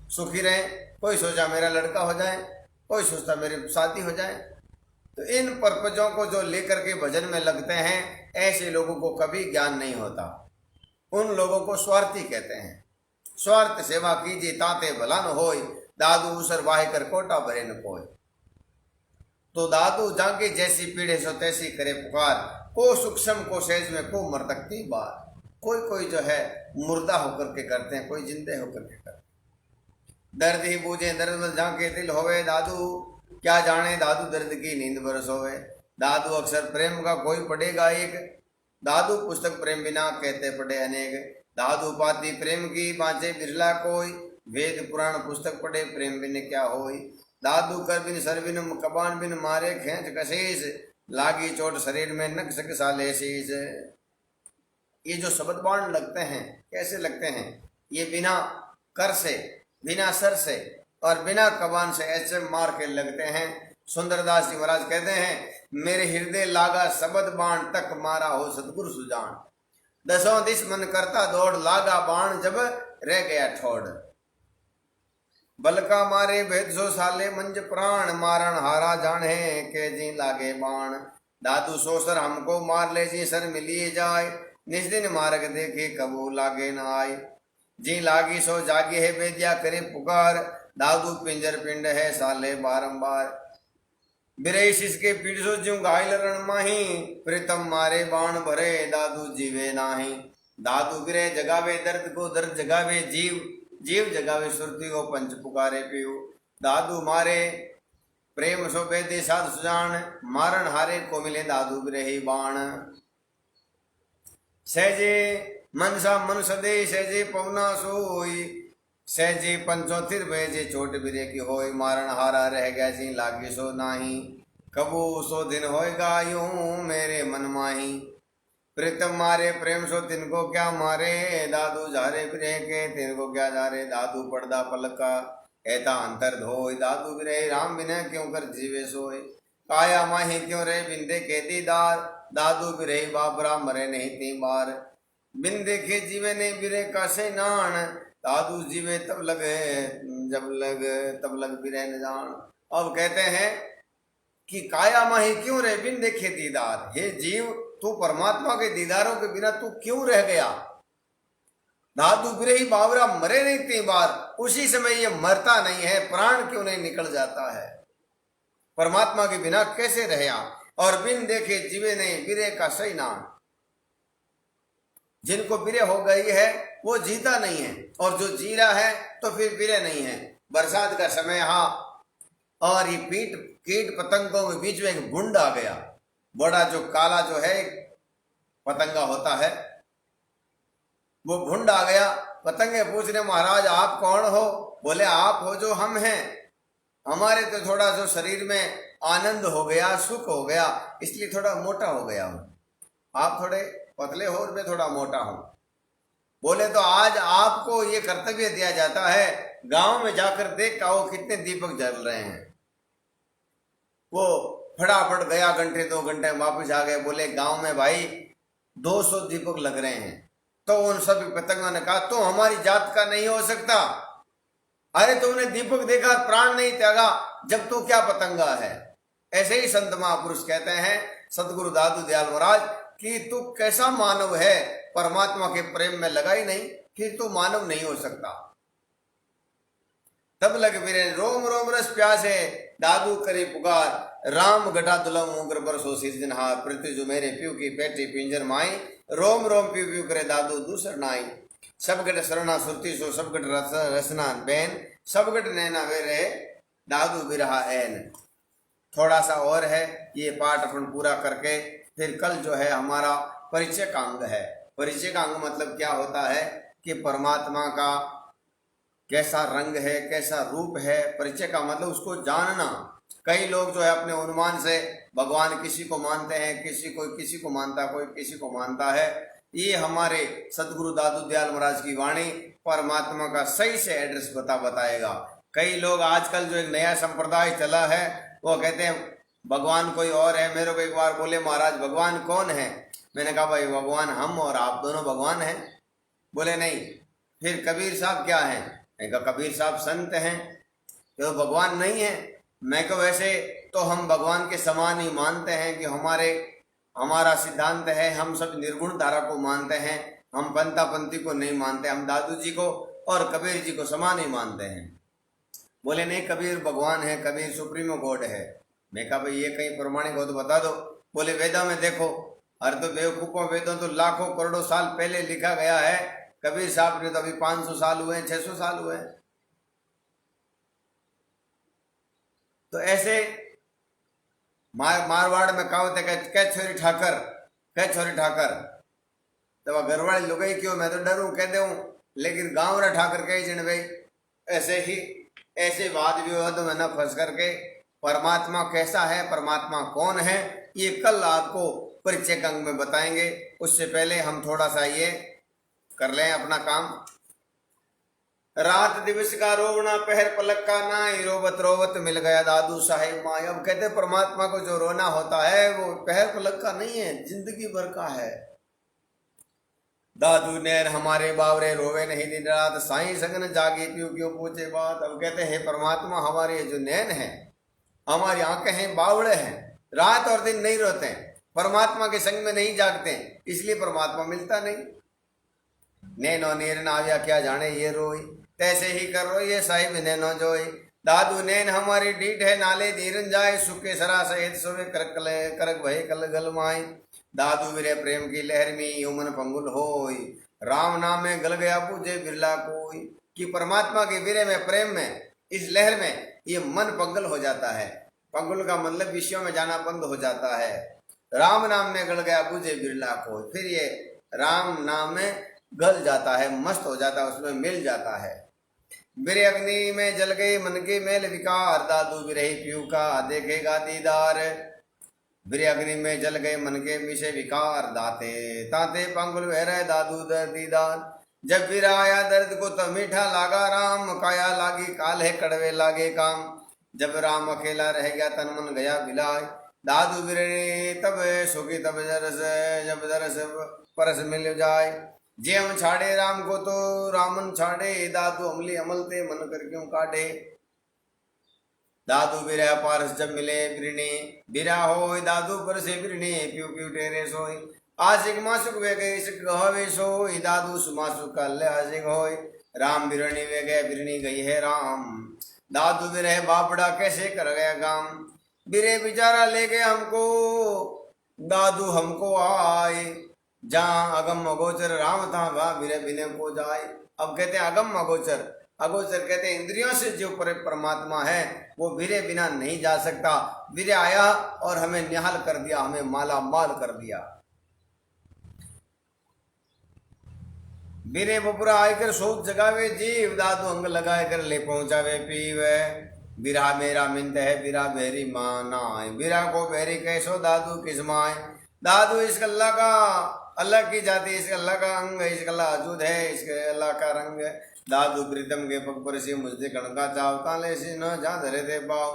सुखी रहे। कोई सोचा मेरा लड़का हो जाए, कोई सोचता मेरी शादी हो जाए। तो इन पर्पजों को जो लेकर के भजन में लगते हैं, ऐसे लोगों को कभी ज्ञान नहीं होता। उन लोगों को स्वार्थी कहते हैं। स्वार्थ सेवा कीजिए ताते भला न होय, दादू उसर वाहे कर कोटा भरे न कोय। तो दादू जाके जैसी पीड़े सो तैसी करे पुकार, को सूक्ष्म को सहज में को मरतकती बार। कोई कोई जो है मुर्दा होकर के करते हैं, कोई जिंदे होकर के करते हैं। दर्द ही बूझे दर्द में जाके दिल होवे, दादू क्या जाने दादू दर्द की नींद बरस होवे। दादू अक्सर प्रेम का कोई पढ़ेगा एक, दादू पुस्तक प्रेम बिना कहते पढ़े अनेक। दादू पाती प्रेम की बाँचे बिरला कोई, वेद पुराण पुस्तक पढ़े प्रेम बिन क्या होई। दादू कर बिन सर बिन कबान बिन मारे खेच कशीस, लागी चोट शरीर में नक सक साले शीस। ये जो शब्द बाण लगते हैं कैसे लगते हैं, ये बिना कर से, बिना सर से और बिना कबान से ऐसे मार के लगते हैं। सुंदरदास जी महाराज कहते हैं, मेरे हृदय लागा शब्द बाण तक मारा हो सतगुरु सुजान। दसों दिस मन करता दौड़ लागा बाण जब रह गया ठोड़। बलका मारे भेद सो साले मंज प्राण, मारण हारा जाने के जी लागे बाण। दादू सोसर हमको मार ले जी सर मिलिए जाए, निज दिन मार्ग देखे कबू लागे न आए। जी लागी सो जागी है बेदिया करे पुकार, दादू पिंजर पिंड है साले बारंबार। बिरई के पीड़ सो ज्यों घायल रण माही, प्रीतम मारे बाण भरे दादू जीवे नाही। दादू बिरे जगावे दर्द को दर्द जगावे जीव, जीव जगावे सुरती को पंच पुकारे पीऊ। दादू मारे प्रेम सो बेदे साध सुजान, मारन हारे को मिले दादू बिरे ही बाण। सहजे मनसा मन सदे सहजे पवना सोई, सहजे पंचोतिर भेजे चोट बिरे की होय। मारन हारा रह गया जी लागे सो नाही, कबू सो दिन होएगा यूं मेरे मन माही। प्रीतम मारे प्रेम सो तिनको क्या मारे, दादू जारे बिरे के तिनको क्या जारे। दादू पड़दा पलका कहता अंतर धोय, दादू बिरे राम बिने क्यों कर जीवे सोय। काया माही क्यों रे बिंदे के दीदार, दादू बिरे बाबरा मरे नहीं ती बार। बिन देखे जीवे नहीं बिरे का से नान, दादू जीवे तब लगे जब लग तब लग बिरे न जान। अब कहते हैं कि काया माही क्यों रे बिन देखे दीदार, हे जीव तू परमात्मा के दीदारों के बिना तू क्यों रह गया। दादू बिरे ही बावरा मरे नहीं ती बार, उसी समय ये मरता नहीं है, प्राण क्यों नहीं निकल जाता है, परमात्मा के बिना कैसे रहा। और बिन देखे जीवे नहीं बिरे का सही नाम, जिनको बिरे हो गई है वो जीता नहीं है, और जो जी रहा है तो फिर बिरे नहीं है। बरसात का समय हाँ, और ये कीट पतंगों के बीच में एक भुंड आ गया, बड़ा जो काला जो है पतंगा होता है। वो भुंड आ गया, पतंगे पूछ रहे महाराज आप कौन हो? बोले आप हो जो हम हैं, हमारे तो थोड़ा जो शरीर में आनंद हो गया, सुख हो गया, इसलिए थोड़ा मोटा हो गया हूं। आप थोड़े पतले हो और मैं थोड़ा मोटा हूं। बोले तो आज आपको ये कर्तव्य दिया जाता है, गांव में जाकर देख आओ कितने दीपक जल रहे हैं। वो फटाफट गया, घंटे 2 घंटे वापस आ गए। बोले गांव में भाई 200 दीपक लग रहे हैं। तो उन सभी पतंगों ने कहा तो हमारी जात का नहीं हो सकता। अरे तुमने दीपक देखा, प्राण नहीं त्यागा, जब तो क्या पतंगा है। ऐसे ही संत महापुरुष कहते हैं सतगुरु दादू दयाल महाराज कि तू कैसा मानव है, परमात्मा के प्रेम में लगा ही नहीं, फिर तू मानव नहीं हो सकता। तब लग फिरे रोम रोम रस प्यासे, दादू करे पुकार, राम घटा दुलम उग्र बरसो सिरजनहार, पृथ्वी जो मेरे प्यू की पेटी पिंजर माई, रोम रोम प्यू प्यू करे दादू दूसर नाई। सब गट सरना सुरती सो, सब गट रसना बैन, सब गट नैना वेरे दादू बिरहा ऐन। थोड़ा सा और है, ये पाठ अपन पूरा करके फिर कल जो है हमारा परिचय का अंग है। परिचय का अंग मतलब क्या होता है कि परमात्मा का कैसा रंग है, कैसा रूप है। परिचय का मतलब उसको जानना। कई लोग जो है अपने अनुमान से भगवान किसी को मानते हैं, किसी को मानता है, कोई किसी को मानता है। ये हमारे सतगुरु दादू दयाल महाराज की वाणी परमात्मा का सही से एड्रेस बताएगा। कई लोग आजकल जो एक नया संप्रदाय चला है, वो कहते हैं भगवान कोई और है। मेरे को एक बार बोले महाराज भगवान कौन है? मैंने कहा भाई भगवान हम और आप दोनों भगवान हैं। बोले नहीं, फिर कबीर साहब क्या हैं? मैंने कहा कबीर साहब संत हैं, तो भगवान नहीं है। मैं कहा वैसे तो हम भगवान के समान ही मानते हैं कि हमारा सिद्धांत है, हम सब निर्गुण धारा को मानते हैं, हम पंथा पंथी को नहीं मानते, हम दादू जी को और कबीर जी को समान ही मानते हैं। बोले नहीं कबीर भगवान है, कबीर सुप्रीमो गॉड है। मैं कहा भाई ये कहीं प्रमाणिक हो तो बता दो। बोले वेदा में देखो। अरे तो बेवकूफों, वेदों तो लाखों करोड़ों साल पहले लिखा गया है, कबीर साहब ने तो अभी 500 साल हुए हैं, 600 साल हुए हैं। तो ऐसे मारवाड़ में कहावत है, कै छोरी ठाकर। तो घर वाले लोग ही क्यों, मैं तो डरू कह दे, लेकिन गाँव रा ठाकर कही जन भाई। ऐसे ही ऐसे वाद विवाद में न फंस करके परमात्मा कैसा है, परमात्मा कौन है, ये कल आपको परिचय का अंग में बताएंगे। उससे पहले हम थोड़ा सा ये कर लें अपना काम। रात दिवस का रोवना, पहर पलक का नाई, रोवत रोवत मिल गया दादू साहेब माई। अब कहते परमात्मा को जो रोना होता है वो पहर पलक का नहीं है, जिंदगी भर का है। दादू नैन हमारे बावरे रोवे नहीं दिन रात, साईं सगन जागी क्यों क्यों पूछे बात। अब कहते हैं परमात्मा हमारे जो नैन है, हमारी आंखें हैं, बावड़े हैं, रात और दिन नहीं रोते हैं, परमात्मा के संग में नहीं जागते, इसलिए परमात्मा मिलता नहीं। नैनो नीर नाव्या क्या जाने ये रोई, तैसे ही कर रो ये साहिब नैनो जोई। दादू नैन हमारी डीठ है, नाले धीरन जाए, सुखे सरा सहित सोवे करक भय कल गल माई। दादू विरे प्रेम की लहर में यूमन पंगुल होई, राम नाम में गल गया पूजे बिरला कोई। कि परमात्मा के विरह में, प्रेम में, इस लहर में ये मन पंगुल हो जाता है। पंगुल का मतलब विषयों में जाना बंद हो जाता है। राम नाम में गल गया पूजे बिरला कोई, फिर ये राम नाम में गल जाता है, मस्त हो जाता है, उसमें मिल जाता है। बिरे अग्नि में जल गई मन के मेल विकार, दादू बिरही प्यू का देखेगा दीदार। बिरे अग्नि में जल गए मन के विषय विकार, दाते ताते पंगुल बह रहे दादू दीदार। जब बिर आया दर्द को तो मीठा लागा राम, काया लागी काल है कड़वे लागे काम। जब राम अकेला रह गया तन मन गया बिलाय, दादू बिरे तब सुखी तब जरस, जब दरस परस मिल जाए। जे हम छाड़े राम को तो रामन छाड़े, दादू अमली अमलते मन कर क्यों काटे। दादू बिरा पारस जब मिले बिरने, बिरा हो दादू पर से बिरने, प्यू प्यू टेरे सोई। आशिक मासुक वे गए इश्क हवे सोई, दादू सुमासुक कल आशिक होई। राम बिरणी वे गए बिरनी गई है राम, दादू बिरहे बापड़ा कैसे कर गया काम। बिरे बेचारा ले गए हमको, दादू हमको आए, जहाँ अगम अगोचर राम था वह बिरे बिने को जाए। अब कहते हैं अगम अगोचर, अगोचर कहते हैं इंद्रियों से जो परमात्मा है वो बिरे बिना नहीं जा सकता। बिरे आया और हमें निहाल कर दिया, हमें माला माल कर दिया। बीरे बपुरा आयकर सोच जगावे जीव, दादू अंग लगाए कर ले पहुंचावे पीवे। बिरा मेरा मिंत है बिरा बेरी मानाए, बिरा को बेरी कैसो दादू किसमाए। दादू इस अल्लाह का अलग की जाति, इस अल्लाह का अंग, इस अल्लाह अजूद है, इसके अल्लाह का रंग। दादू प्रीतम के पग पर से मुझे कणका चावता ले से न जा धरे थे पाओ।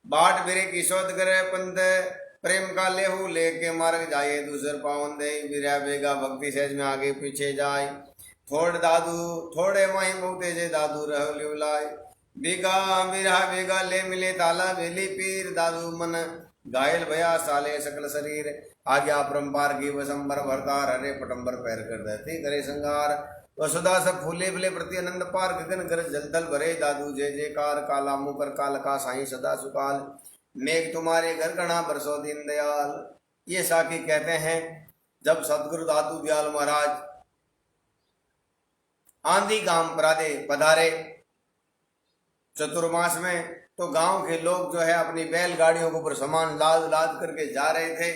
बाट बिरे की शोध करे पंत, प्रेम का लेहू लेके मार्ग जाए दूसर पावन दे। बिरा बेगा भक्ति सहज में आगे पीछे जाए, थोड़ दादू थोड़े माही बहुते जे दादू रह लिवलाए। बिगा बिरा बेगा ले मिले ताला बेली पीर, दादू मन घायल भया साले सकल शरीर। आज्ञा परम्पार की वसंबर भरतार, हरे पटंबर पैर कर देती करे संगार। वसुधा सब फूले फूले प्रति आनंद पार, गगन कर जलदल भरे दादू जय जयकार। काला मुकर काल का साई सदा सुकाल, मेघ तुम्हारे घर गणा बरसो दीन दयाल। ये साकी कहते हैं जब सदगुरु दादू दयाल महाराज आंधी गांव परादे पधारे चतुर्मास में, तो गांव के लोग जो है अपनी बैलगाड़ियों के ऊपर सामान लाद लाद करके जा रहे थे।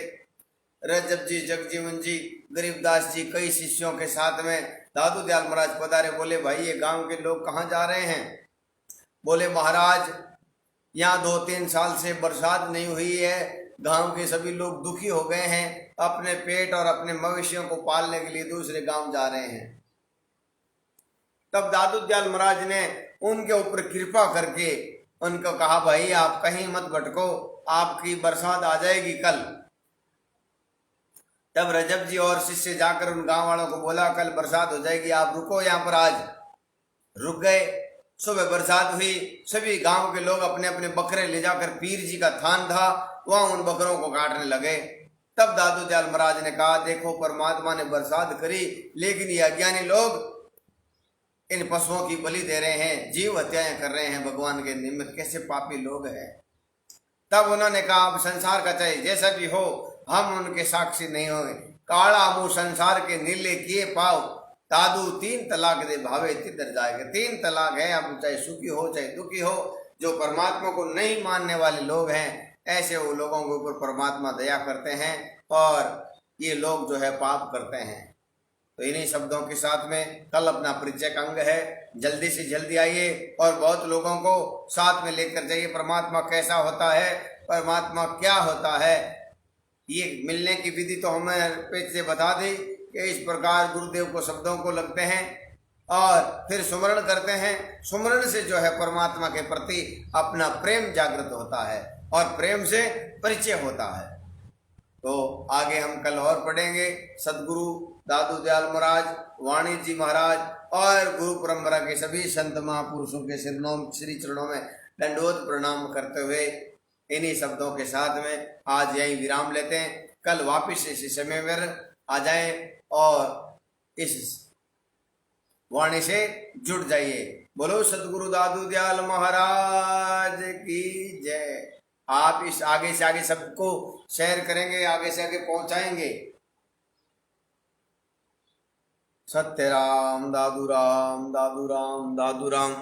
रजब जी, जगजीवन जी, गरीबदास जी कई शिष्यों के साथ में दादू दयाल महाराज पधारे। बोले भाई ये गांव के लोग कहाँ जा रहे हैं? बोले महाराज यहाँ 2-3 साल से बरसात नहीं हुई है, गांव के सभी लोग दुखी हो गए हैं, अपने पेट और अपने मवेशियों को पालने के लिए दूसरे गांव जा रहे हैं। तब दादू दयाल महाराज ने उनके ऊपर कृपा करके उनको कहा भाई आप कहीं मत भटको, आपकी बरसात आ जाएगी कल। तब रजब जी और शिष्य जाकर उन गांव वालों को बोला कल बरसात हो जाएगी, आप रुको यहाँ पर। आज रुक गए। सुबह बरसात हुई, सभी गांव के लोग अपने अपने बकरे ले जाकर, पीर जी का थान था वहां उन बकरों को काटने लगे। तब दादू दयाल महाराज ने कहा देखो परमात्मा ने बरसात करी, लेकिन ये अज्ञानी लोग इन पशुओं की बलि दे रहे हैं, जीव हत्याएं कर रहे हैं भगवान के निमित्त, कैसे पापी लोग हैं। तब उन्होंने कहा अब संसार का चाहे जैसा भी हो, हम उनके साक्षी नहीं होंगे। काला मुंह संसार के नीले किए पाओ, दादू 3 तलाक दे भावे तिधर जाएगा। 3 तलाक है, अब चाहे सुखी हो चाहे दुखी हो। जो परमात्मा को नहीं मानने वाले लोग हैं, ऐसे वो लोगों के ऊपर परमात्मा दया करते हैं और ये लोग जो है पाप करते हैं। तो इन्हीं शब्दों के साथ में कल अपना परिचय का अंग है, जल्दी से जल्दी आइए और बहुत लोगों को साथ में लेकर जाइए। परमात्मा कैसा होता है, परमात्मा क्या होता है, ये मिलने की विधि तो हमें पेज से बता दी कि इस प्रकार गुरुदेव को शब्दों को लगते हैं और फिर सुमरण करते हैं। सुमरण से जो है परमात्मा के प्रति अपना प्रेम जागृत होता है और प्रेम से परिचय होता है। तो आगे हम कल और पढ़ेंगे। सदगुरु दादू दयाल महाराज, वाणी जी महाराज और गुरु परंपरा के सभी संत महापुरुषों के श्री चरणों में दंडवत प्रणाम करते हुए इन्हीं शब्दों के साथ में आज यहीं विराम लेते हैं। कल वापिस इस समय में आ जाएं और इस वाणी से जुड़ जाइए। बोलो सदगुरु दादू दयाल महाराज की जय। आप इस आगे से आगे सबको शेयर करेंगे, आगे से आगे पहुंचाएंगे। सत्य राम दादू राम दादू राम दादू राम।